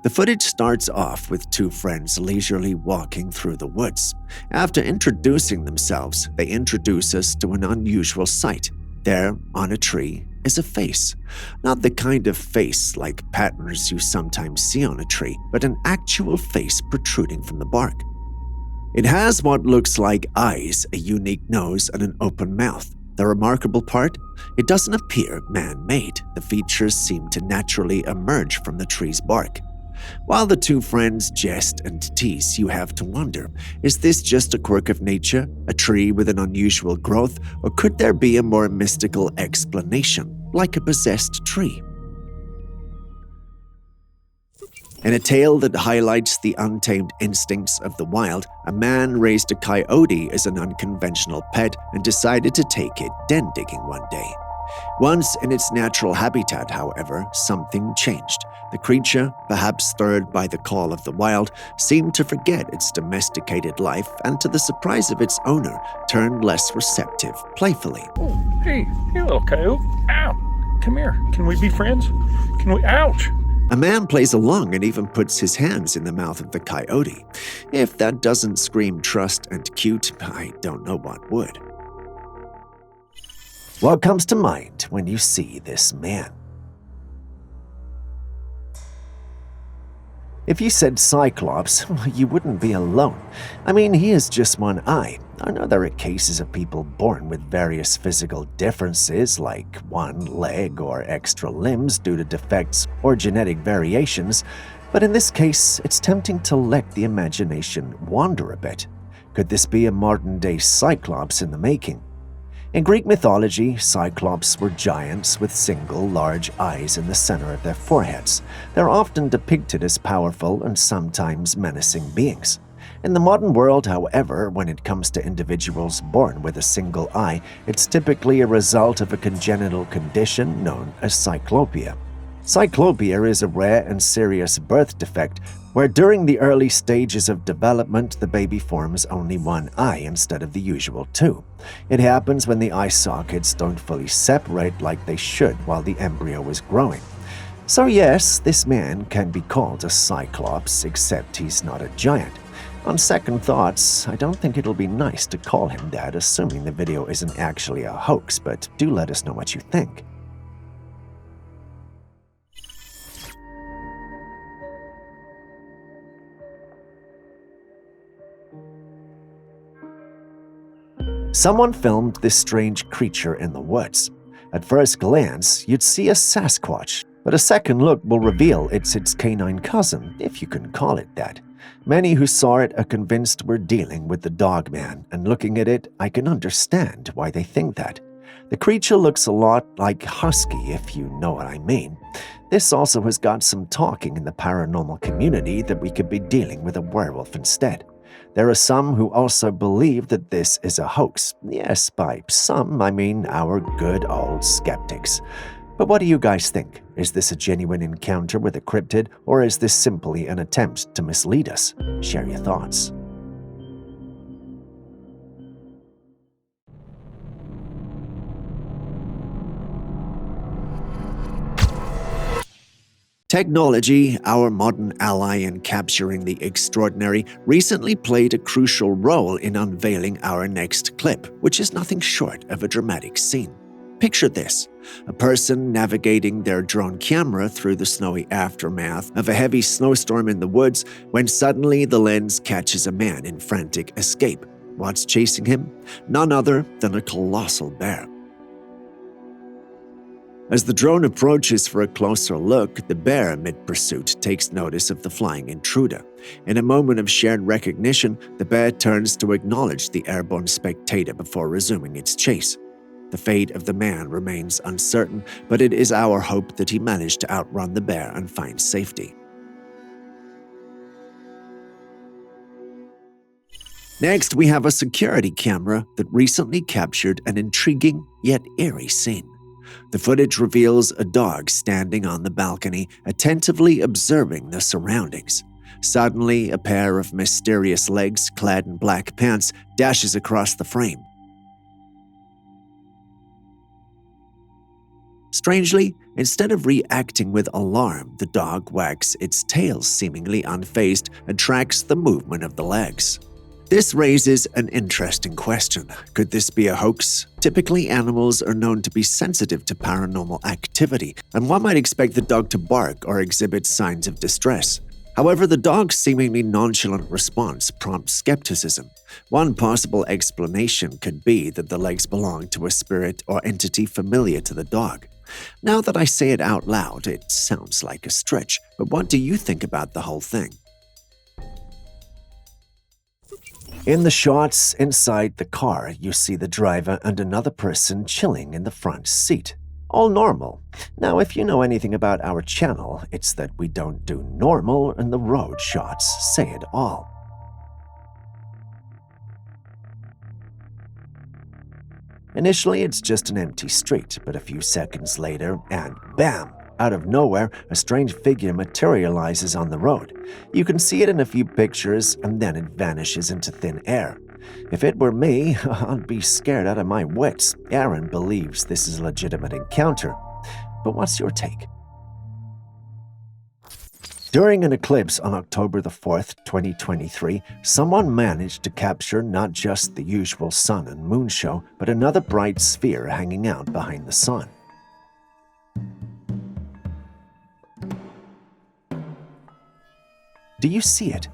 [SPEAKER 1] The footage starts off with two friends leisurely walking through the woods. After introducing themselves, they introduce us to an unusual sight. There, on a tree, is a face. Not the kind of face like patterns you sometimes see on a tree, but an actual face protruding from the bark. It has what looks like eyes, a unique nose, and an open mouth. The remarkable part? It doesn't appear man-made. The features seem to naturally emerge from the tree's bark. While the two friends jest and tease, you have to wonder, is this just a quirk of nature, a tree with an unusual growth, or could there be a more mystical explanation, like a possessed tree? In a tale that highlights the untamed instincts of the wild, a man raised a coyote as an unconventional pet and decided to take it den digging one day. Once in its natural habitat, however, something changed. The creature, perhaps stirred by the call of the wild, seemed to forget its domesticated life and, to the surprise of its owner, turned less receptive, playfully.
[SPEAKER 12] Oh, hey little coyote. Ow! Come here. Can we be friends? Can we? Ouch!
[SPEAKER 1] A man plays along and even puts his hands in the mouth of the coyote. If that doesn't scream trust and cute, I don't know what would. What comes to mind when you see this man? If you said Cyclops, you wouldn't be alone. I mean, he has just one eye. I know there are cases of people born with various physical differences, like one leg or extra limbs due to defects or genetic variations, but in this case, it's tempting to let the imagination wander a bit. Could this be a modern-day Cyclops in the making? In Greek mythology, Cyclops were giants with single, large eyes in the center of their foreheads. They're often depicted as powerful and sometimes menacing beings. In the modern world, however, when it comes to individuals born with a single eye, it's typically a result of a congenital condition known as cyclopia. Cyclopia is a rare and serious birth defect where during the early stages of development the baby forms only one eye instead of the usual two. It happens when the eye sockets don't fully separate like they should while the embryo is growing. So yes, this man can be called a cyclops, except he's not a giant. On second thoughts, I don't think it'll be nice to call him that, assuming the video isn't actually a hoax, but do let us know what you think. Someone filmed this strange creature in the woods. At first glance, you'd see a Sasquatch, but a second look will reveal it's its canine cousin, if you can call it that. Many who saw it are convinced we're dealing with the Dogman, and looking at it, I can understand why they think that. The creature looks a lot like Husky, if you know what I mean. This also has got some talking in the paranormal community that we could be dealing with a werewolf instead. There are some who also believe that this is a hoax. Yes, by some, I mean our good old skeptics. But what do you guys think? Is this a genuine encounter with a cryptid, or is this simply an attempt to mislead us? Share your thoughts. Technology, our modern ally in capturing the extraordinary, recently played a crucial role in unveiling our next clip, which is nothing short of a dramatic scene. Picture this: a person navigating their drone camera through the snowy aftermath of a heavy snowstorm in the woods when suddenly the lens catches a man in frantic escape. What's chasing him? None other than a colossal bear. As the drone approaches for a closer look, the bear, mid-pursuit, takes notice of the flying intruder. In a moment of shared recognition, the bear turns to acknowledge the airborne spectator before resuming its chase. The fate of the man remains uncertain, but it is our hope that he managed to outrun the bear and find safety. Next, we have a security camera that recently captured an intriguing yet eerie scene. The footage reveals a dog standing on the balcony, attentively observing the surroundings. Suddenly, a pair of mysterious legs clad in black pants dashes across the frame. Strangely, instead of reacting with alarm, the dog wags its tail seemingly unfazed and tracks the movement of the legs. This raises an interesting question. Could this be a hoax? Typically, animals are known to be sensitive to paranormal activity, and one might expect the dog to bark or exhibit signs of distress. However, the dog's seemingly nonchalant response prompts skepticism. One possible explanation could be that the legs belong to a spirit or entity familiar to the dog. Now that I say it out loud, it sounds like a stretch, but what do you think about the whole thing? In the shots inside the car, you see the driver and another person chilling in the front seat. All normal. Now, if you know anything about our channel, it's that we don't do normal, and the road shots say it all. Initially, it's just an empty street, but a few seconds later, and bam! Out of nowhere, a strange figure materializes on the road. You can see it in a few pictures, and then it vanishes into thin air. If it were me, I'd be scared out of my wits. Aaron believes this is a legitimate encounter. But what's your take? During an eclipse on October the 4th, 2023, someone managed to capture not just the usual sun and moon show, but another bright sphere hanging out behind the sun. Do you see it?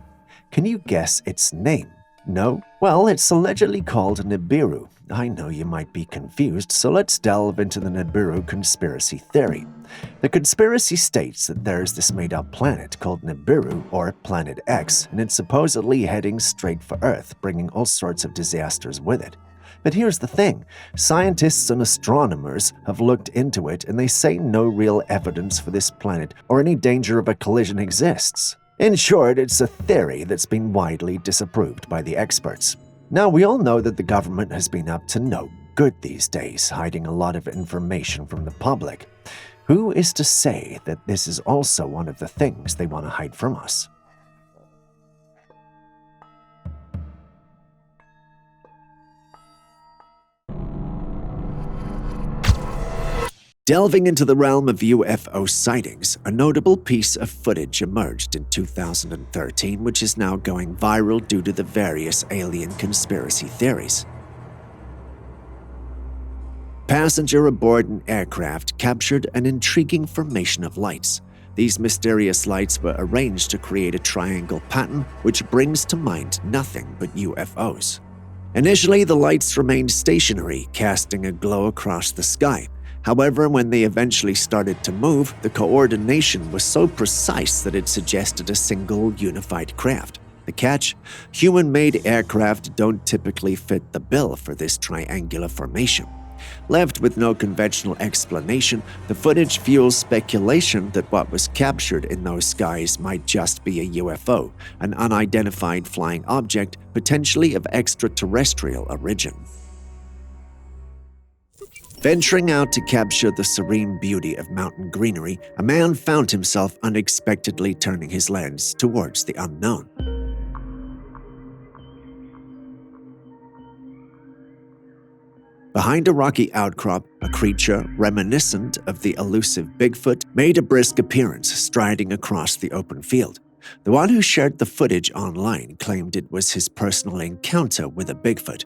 [SPEAKER 1] Can you guess its name? No? Well, it's allegedly called Nibiru. I know you might be confused, so let's delve into the Nibiru conspiracy theory. The conspiracy states that there's this made-up planet called Nibiru, or Planet X, and it's supposedly heading straight for Earth, bringing all sorts of disasters with it. But here's the thing, scientists and astronomers have looked into it, and they say no real evidence for this planet or any danger of a collision exists. In short, it's a theory that's been widely disapproved by the experts. Now, we all know that the government has been up to no good these days, hiding a lot of information from the public. Who is to say that this is also one of the things they want to hide from us? Delving into the realm of UFO sightings, a notable piece of footage emerged in 2013, which is now going viral due to the various alien conspiracy theories. Passenger aboard an aircraft captured an intriguing formation of lights. These mysterious lights were arranged to create a triangle pattern, which brings to mind nothing but UFOs. Initially, the lights remained stationary, casting a glow across the sky. However, when they eventually started to move, the coordination was so precise that it suggested a single unified craft. The catch? Human-made aircraft don't typically fit the bill for this triangular formation. Left with no conventional explanation, the footage fuels speculation that what was captured in those skies might just be a UFO, an unidentified flying object, potentially of extraterrestrial origin. Venturing out to capture the serene beauty of mountain greenery, a man found himself unexpectedly turning his lens towards the unknown. Behind a rocky outcrop, a creature reminiscent of the elusive Bigfoot made a brisk appearance, striding across the open field. The one who shared the footage online claimed it was his personal encounter with a Bigfoot.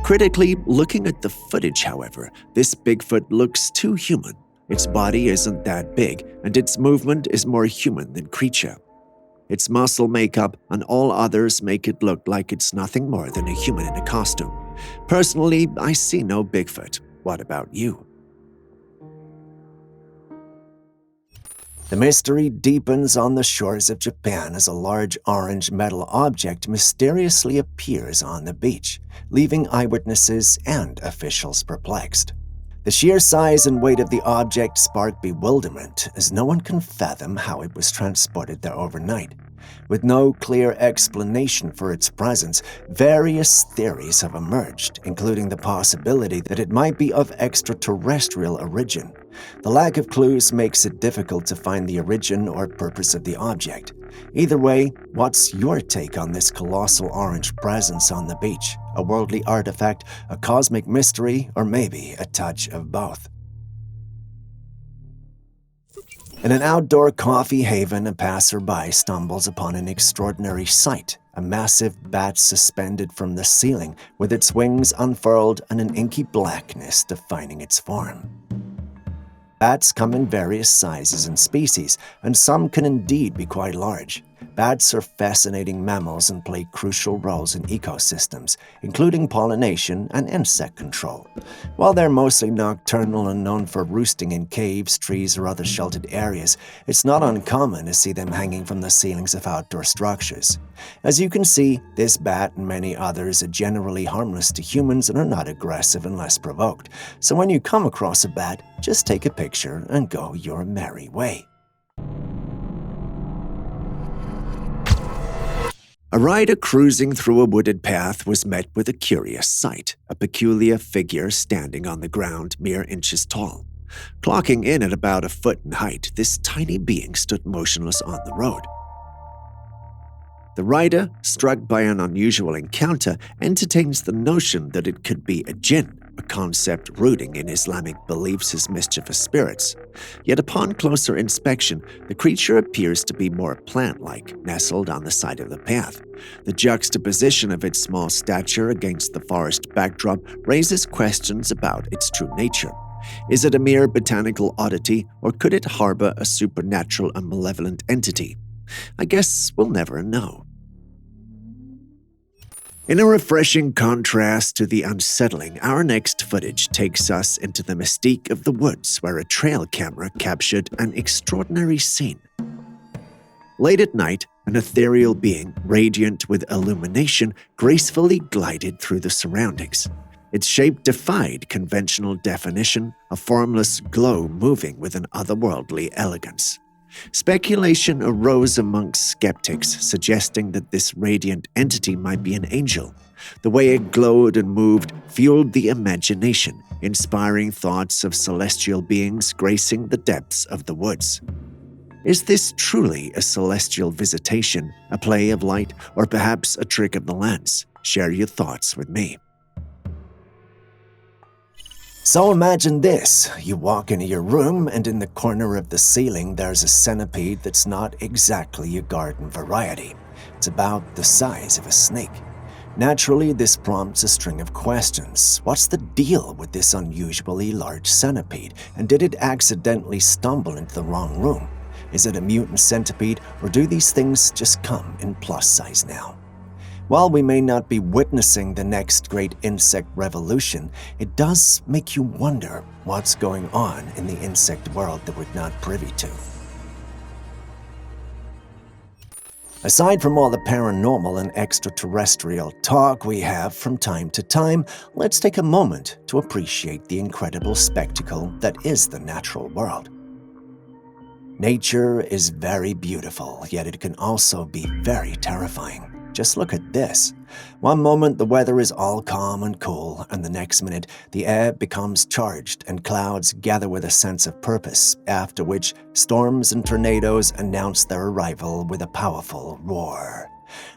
[SPEAKER 1] Critically looking at the footage, however, this Bigfoot looks too human. Its body isn't that big, and its movement is more human than creature. Its muscle makeup and all others make it look like it's nothing more than a human in a costume. Personally, I see no Bigfoot. What about you? The mystery deepens on the shores of Japan as a large orange metal object mysteriously appears on the beach, leaving eyewitnesses and officials perplexed. The sheer size and weight of the object spark bewilderment, as no one can fathom how it was transported there overnight. With no clear explanation for its presence, various theories have emerged, including the possibility that it might be of extraterrestrial origin. The lack of clues makes it difficult to find the origin or purpose of the object. Either way, what's your take on this colossal orange presence on the beach? A worldly artifact, a cosmic mystery, or maybe a touch of both? In an outdoor coffee haven, a passerby stumbles upon an extraordinary sight, a massive bat suspended from the ceiling, with its wings unfurled and an inky blackness defining its form. Bats come in various sizes and species, and some can indeed be quite large. Bats are fascinating mammals and play crucial roles in ecosystems, including pollination and insect control. While they're mostly nocturnal and known for roosting in caves, trees, or other sheltered areas, it's not uncommon to see them hanging from the ceilings of outdoor structures. As you can see, this bat and many others are generally harmless to humans and are not aggressive unless provoked. So when you come across a bat, just take a picture and go your merry way. A rider cruising through a wooded path was met with a curious sight, a peculiar figure standing on the ground mere inches tall. Clocking in at about a foot in height, this tiny being stood motionless on the road. The rider, struck by an unusual encounter, entertains the notion that it could be a jinn, a concept rooting in Islamic beliefs as mischievous spirits. Yet upon closer inspection, the creature appears to be more plant-like, nestled on the side of the path. The juxtaposition of its small stature against the forest backdrop raises questions about its true nature. Is it a mere botanical oddity, or could it harbor a supernatural and malevolent entity? I guess we'll never know. In a refreshing contrast to the unsettling, our next footage takes us into the mystique of the woods, where a trail camera captured an extraordinary scene. Late at night, an ethereal being, radiant with illumination, gracefully glided through the surroundings. Its shape defied conventional definition, a formless glow moving with an otherworldly elegance. Speculation arose amongst skeptics, suggesting that this radiant entity might be an angel. The way it glowed and moved fueled the imagination, inspiring thoughts of celestial beings gracing the depths of the woods. Is this truly a celestial visitation, a play of light, or perhaps a trick of the lens? Share your thoughts with me. So imagine this. You walk into your room and in the corner of the ceiling there's a centipede that's not exactly a garden variety. It's about the size of a snake. Naturally, this prompts a string of questions. What's the deal with this unusually large centipede? And did it accidentally stumble into the wrong room? Is it a mutant centipede, or do these things just come in plus size now? While we may not be witnessing the next great insect revolution, it does make you wonder what's going on in the insect world that we're not privy to. Aside from all the paranormal and extraterrestrial talk we have from time to time, let's take a moment to appreciate the incredible spectacle that is the natural world. Nature is very beautiful, yet it can also be very terrifying. Just look at this. One moment the weather is all calm and cool, and the next minute the air becomes charged and clouds gather with a sense of purpose, after which storms and tornadoes announce their arrival with a powerful roar.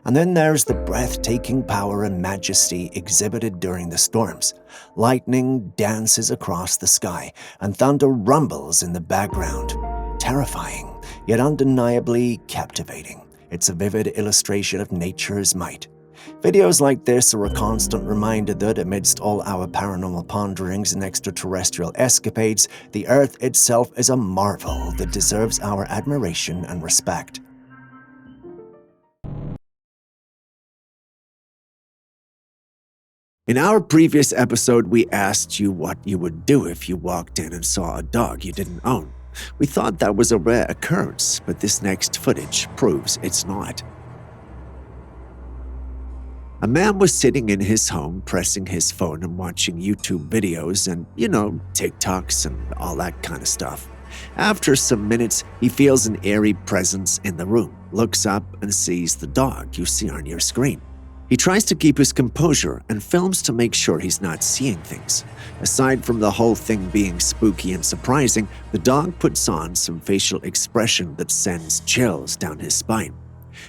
[SPEAKER 1] And then there's the breathtaking power and majesty exhibited during the storms. Lightning dances across the sky, and thunder rumbles in the background. Terrifying, yet undeniably captivating. It's a vivid illustration of nature's might. Videos like this are a constant reminder that amidst all our paranormal ponderings and extraterrestrial escapades, the Earth itself is a marvel that deserves our admiration and respect. In our previous episode, we asked you what you would do if you walked in and saw a dog you didn't own. We thought that was a rare occurrence, but this next footage proves it's not. A man was sitting in his home, pressing his phone and watching YouTube videos and, TikToks and all that kind of stuff. After some minutes, he feels an eerie presence in the room, looks up and sees the dog you see on your screen. He tries to keep his composure and films to make sure he's not seeing things. Aside from the whole thing being spooky and surprising, the dog puts on some facial expression that sends chills down his spine.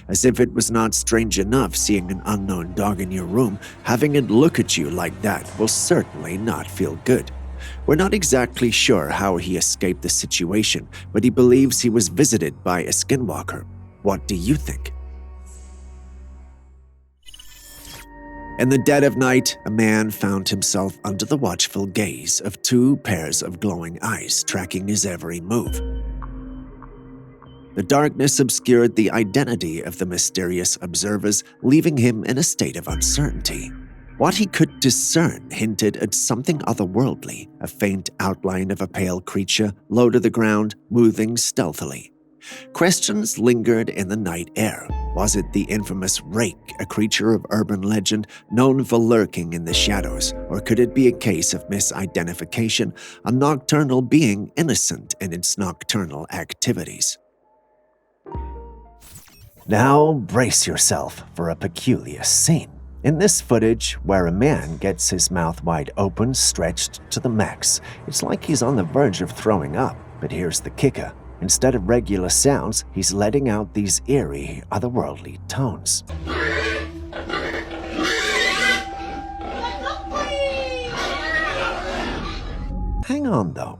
[SPEAKER 1] As if it was not strange enough seeing an unknown dog in your room, having it look at you like that will certainly not feel good. We're not exactly sure how he escaped the situation, but he believes he was visited by a skinwalker. What do you think? In the dead of night, a man found himself under the watchful gaze of two pairs of glowing eyes tracking his every move. The darkness obscured the identity of the mysterious observers, leaving him in a state of uncertainty. What he could discern hinted at something otherworldly, a faint outline of a pale creature low to the ground, moving stealthily. Questions lingered in the night air. Was it the infamous rake, a creature of urban legend known for lurking in the shadows, or could it be a case of misidentification, a nocturnal being innocent in its nocturnal activities? Now brace yourself for a peculiar scene. In this footage, where a man gets his mouth wide open, stretched to the max, it's like he's on the verge of throwing up. But here's the kicker. Instead of regular sounds, he's letting out these eerie, otherworldly tones. Hang on, though,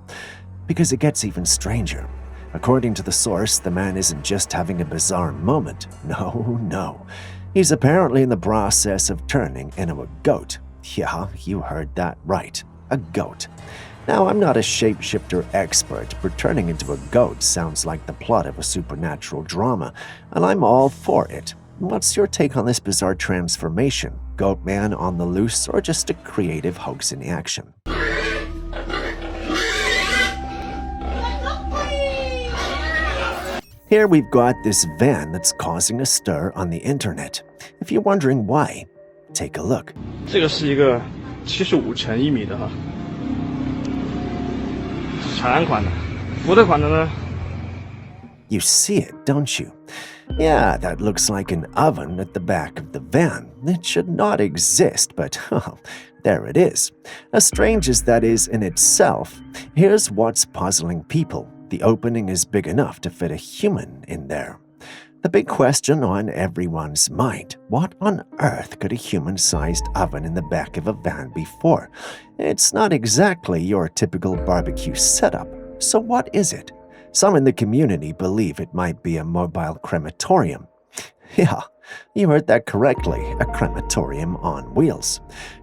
[SPEAKER 1] because it gets even stranger. According to the source, the man isn't just having a bizarre moment. No. He's apparently in the process of turning into a goat. Yeah, you heard that right. A goat. Now, I'm not a shapeshifter expert, but turning into a goat sounds like the plot of a supernatural drama, and I'm all for it. What's your take on this bizarre transformation? Goat man on the loose, or just a creative hoax in action? Here we've got this van that's causing a stir on the internet. If you're wondering why, take a look.
[SPEAKER 5] 这个是一个75乘1米的哈。 长安款的，福特款的呢？
[SPEAKER 1] You see it, don't you? Yeah, that looks like an oven at the back of the van. It should not exist, but oh, there it is. As strange as that is in itself, here's what's puzzling people. The opening is big enough to fit a human in there. The big question on everyone's mind, what on earth could a human-sized oven in the back of a van be for? It's not exactly your typical barbecue setup, so what is it? Some in the community believe it might be a mobile crematorium. Yeah, you heard that correctly, a crematorium on wheels.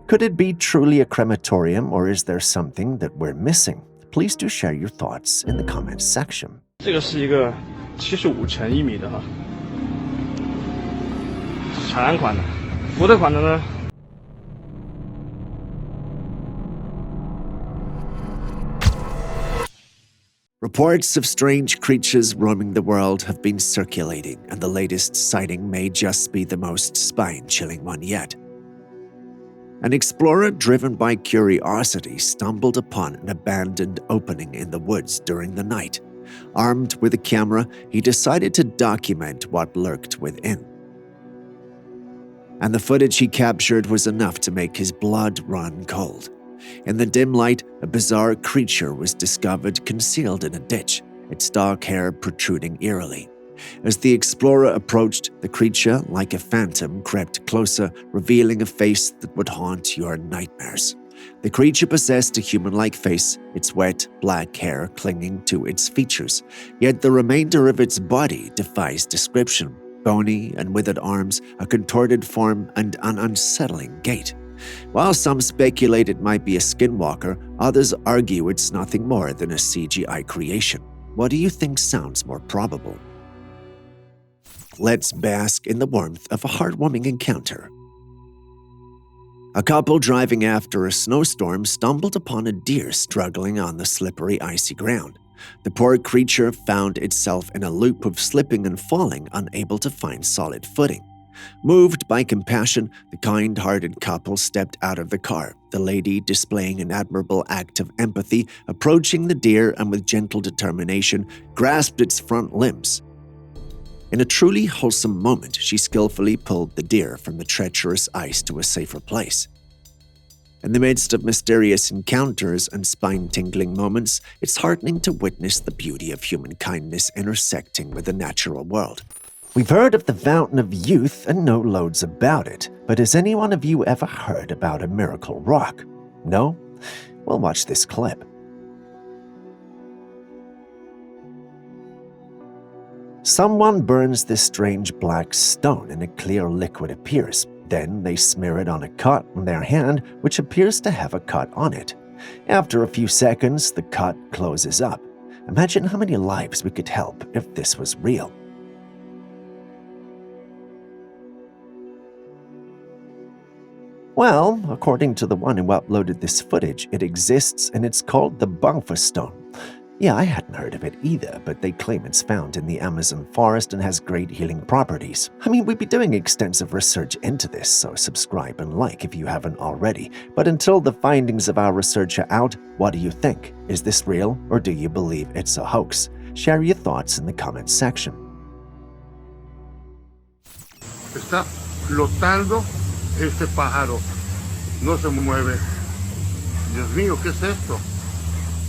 [SPEAKER 1] Could it be truly a crematorium, or is there something that we're missing? Please do share your thoughts in the comments section.
[SPEAKER 5] 这个是一个75乘1米的哈，长安款的，福特款的呢。
[SPEAKER 1] Reports of strange creatures roaming the world have been circulating, and the latest sighting may just be the most spine-chilling one yet. An explorer driven by curiosity stumbled upon an abandoned opening in the woods during the night. Armed with a camera, he decided to document what lurked within. And the footage he captured was enough to make his blood run cold. In the dim light, a bizarre creature was discovered concealed in a ditch, its dark hair protruding eerily. As the explorer approached, the creature, like a phantom, crept closer, revealing a face that would haunt your nightmares. The creature possessed a human-like face, its wet, black hair clinging to its features, yet the remainder of its body defies description. Bony and withered arms, a contorted form, and an unsettling gait. While some speculate it might be a skinwalker, others argue it's nothing more than a CGI creation. What do you think sounds more probable? Let's bask in the warmth of a heartwarming encounter. A couple driving after a snowstorm stumbled upon a deer struggling on the slippery, icy ground. The poor creature found itself in a loop of slipping and falling, unable to find solid footing. Moved by compassion, the kind-hearted couple stepped out of the car, the lady displaying an admirable act of empathy, approaching the deer and with gentle determination grasped its front limbs. In a truly wholesome moment, she skillfully pulled the deer from the treacherous ice to a safer place. In the midst of mysterious encounters and spine-tingling moments, it's heartening to witness the beauty of human kindness intersecting with the natural world. We've heard of the Fountain of Youth and know loads about it, but has any one of you ever heard about a miracle rock? No? Well, watch this clip. Someone burns this strange black stone and a clear liquid appears. Then they smear it on a cut on their hand, which appears to have a cut on it. After a few seconds, the cut closes up. Imagine how many lives we could help if this was real. Well, according to the one who uploaded this footage, it exists and it's called the Bangfa stone. Yeah, I hadn't heard of it either, but they claim it's found in the Amazon forest and has great healing properties. I mean, we'd be doing extensive research into this, so subscribe and like if you haven't already. But until the findings of our research are out, what do you think? Is this real, or do you believe it's a hoax? Share your thoughts in the comments section.
[SPEAKER 11] Está flotando este pájaro. No se mueve. Dios mío, ¿qué es esto?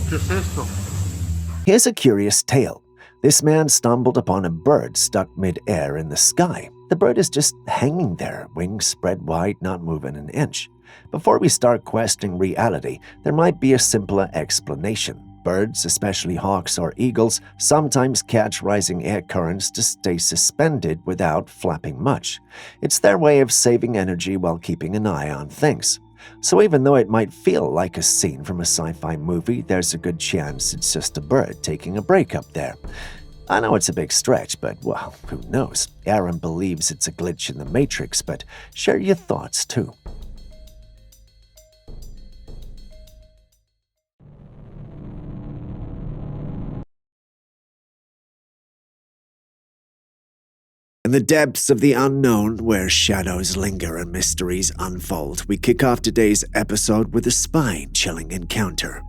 [SPEAKER 11] ¿Qué es esto?
[SPEAKER 1] Here's a curious tale. This man stumbled upon a bird stuck mid-air in the sky. The bird is just hanging there, wings spread wide, not moving an inch. Before we start questioning reality, there might be a simpler explanation. Birds, especially hawks or eagles, sometimes catch rising air currents to stay suspended without flapping much. It's their way of saving energy while keeping an eye on things. So even though it might feel like a scene from a sci-fi movie, there's a good chance it's just a bird taking a break up there. I know it's a big stretch, but, well, who knows? Aaron believes it's a glitch in the Matrix, but share your thoughts too. In the depths of the unknown, where shadows linger and mysteries unfold, we kick off today's episode with a spine-chilling encounter.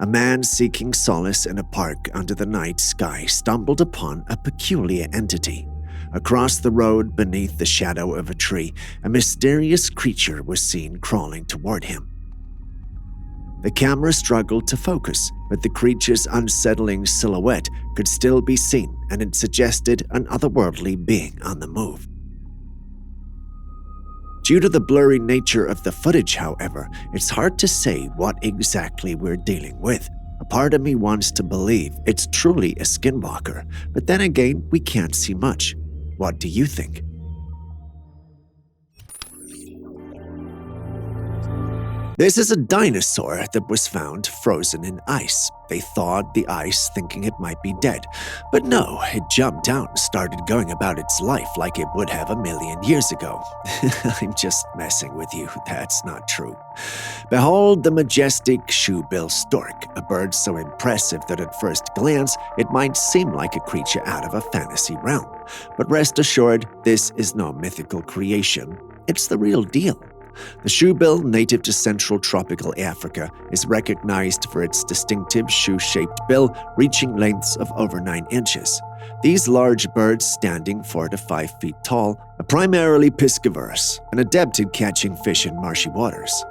[SPEAKER 1] A man seeking solace in a park under the night sky stumbled upon a peculiar entity. Across the road, beneath the shadow of a tree, a mysterious creature was seen crawling toward him. The camera struggled to focus, but the creature's unsettling silhouette could still be seen, and it suggested an otherworldly being on the move. Due to the blurry nature of the footage, however, it's hard to say what exactly we're dealing with. A part of me wants to believe it's truly a skinwalker, but then again, we can't see much. What do you think? This is a dinosaur that was found frozen in ice. They thawed the ice thinking it might be dead. But no, it jumped out and started going about its life like it would have 1,000,000 years ago. I'm just messing with you, that's not true. Behold the majestic shoebill stork, a bird so impressive that at first glance it might seem like a creature out of a fantasy realm. But rest assured, this is no mythical creation. It's the real deal. The shoebill, native to central tropical Africa, is recognized for its distinctive shoe-shaped bill reaching lengths of over 9 inches. These large birds, standing 4 to 5 feet tall, are primarily piscivorous and adept at catching fish in marshy waters.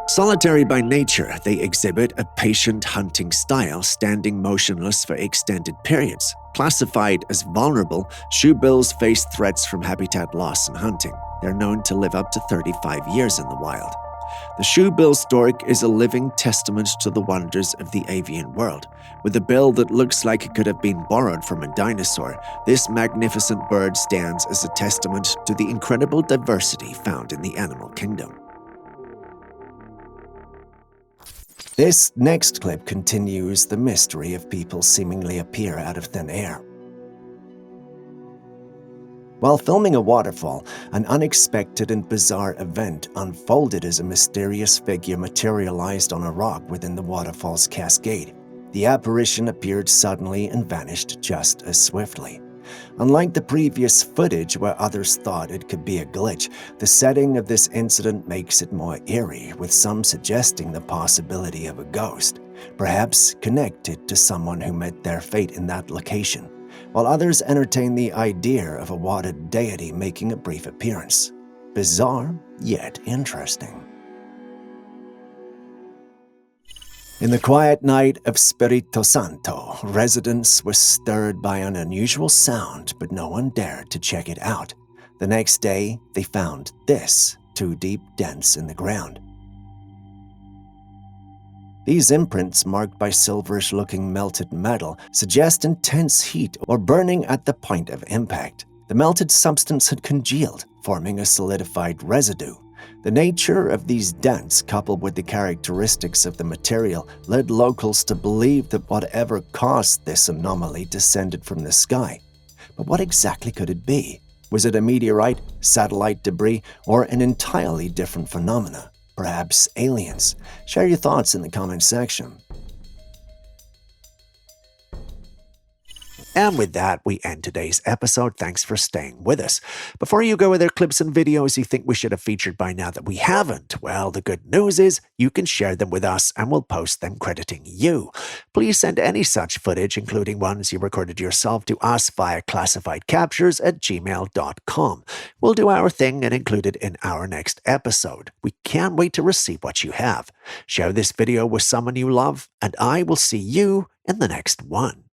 [SPEAKER 1] Solitary by nature, they exhibit a patient hunting style, standing motionless for extended periods. Classified as vulnerable, shoebills face threats from habitat loss and hunting. They're known to live up to 35 years in the wild. The shoebill stork is a living testament to the wonders of the avian world. With a bill that looks like it could have been borrowed from a dinosaur, this magnificent bird stands as a testament to the incredible diversity found in the animal kingdom. This next clip continues the mystery of people seemingly appear out of thin air. While filming a waterfall, an unexpected and bizarre event unfolded as a mysterious figure materialized on a rock within the waterfall's cascade. The apparition appeared suddenly and vanished just as swiftly. Unlike the previous footage where others thought it could be a glitch, the setting of this incident makes it more eerie, with some suggesting the possibility of a ghost, perhaps connected to someone who met their fate in that location, while others entertain the idea of a water deity making a brief appearance. Bizarre, yet interesting. In the quiet night of Spirito Santo, residents were stirred by an unusual sound, but no one dared to check it out. The next day, they found this 2 deep dents in the ground. These imprints, marked by silverish-looking melted metal, suggest intense heat or burning at the point of impact. The melted substance had congealed, forming a solidified residue. The nature of these dents, coupled with the characteristics of the material, led locals to believe that whatever caused this anomaly descended from the sky. But what exactly could it be? Was it a meteorite, satellite debris, or an entirely different phenomena? Perhaps aliens? Share your thoughts in the comment section. And with that, we end today's episode. Thanks for staying with us. Before you go, are there clips and videos you think we should have featured by now that we haven't? Well, the good news is you can share them with us and we'll post them crediting you. Please send any such footage, including ones you recorded yourself, to us via classifiedcaptures@gmail.com. We'll do our thing and include it in our next episode. We can't wait to receive what you have. Share this video with someone you love, and I will see you in the next one.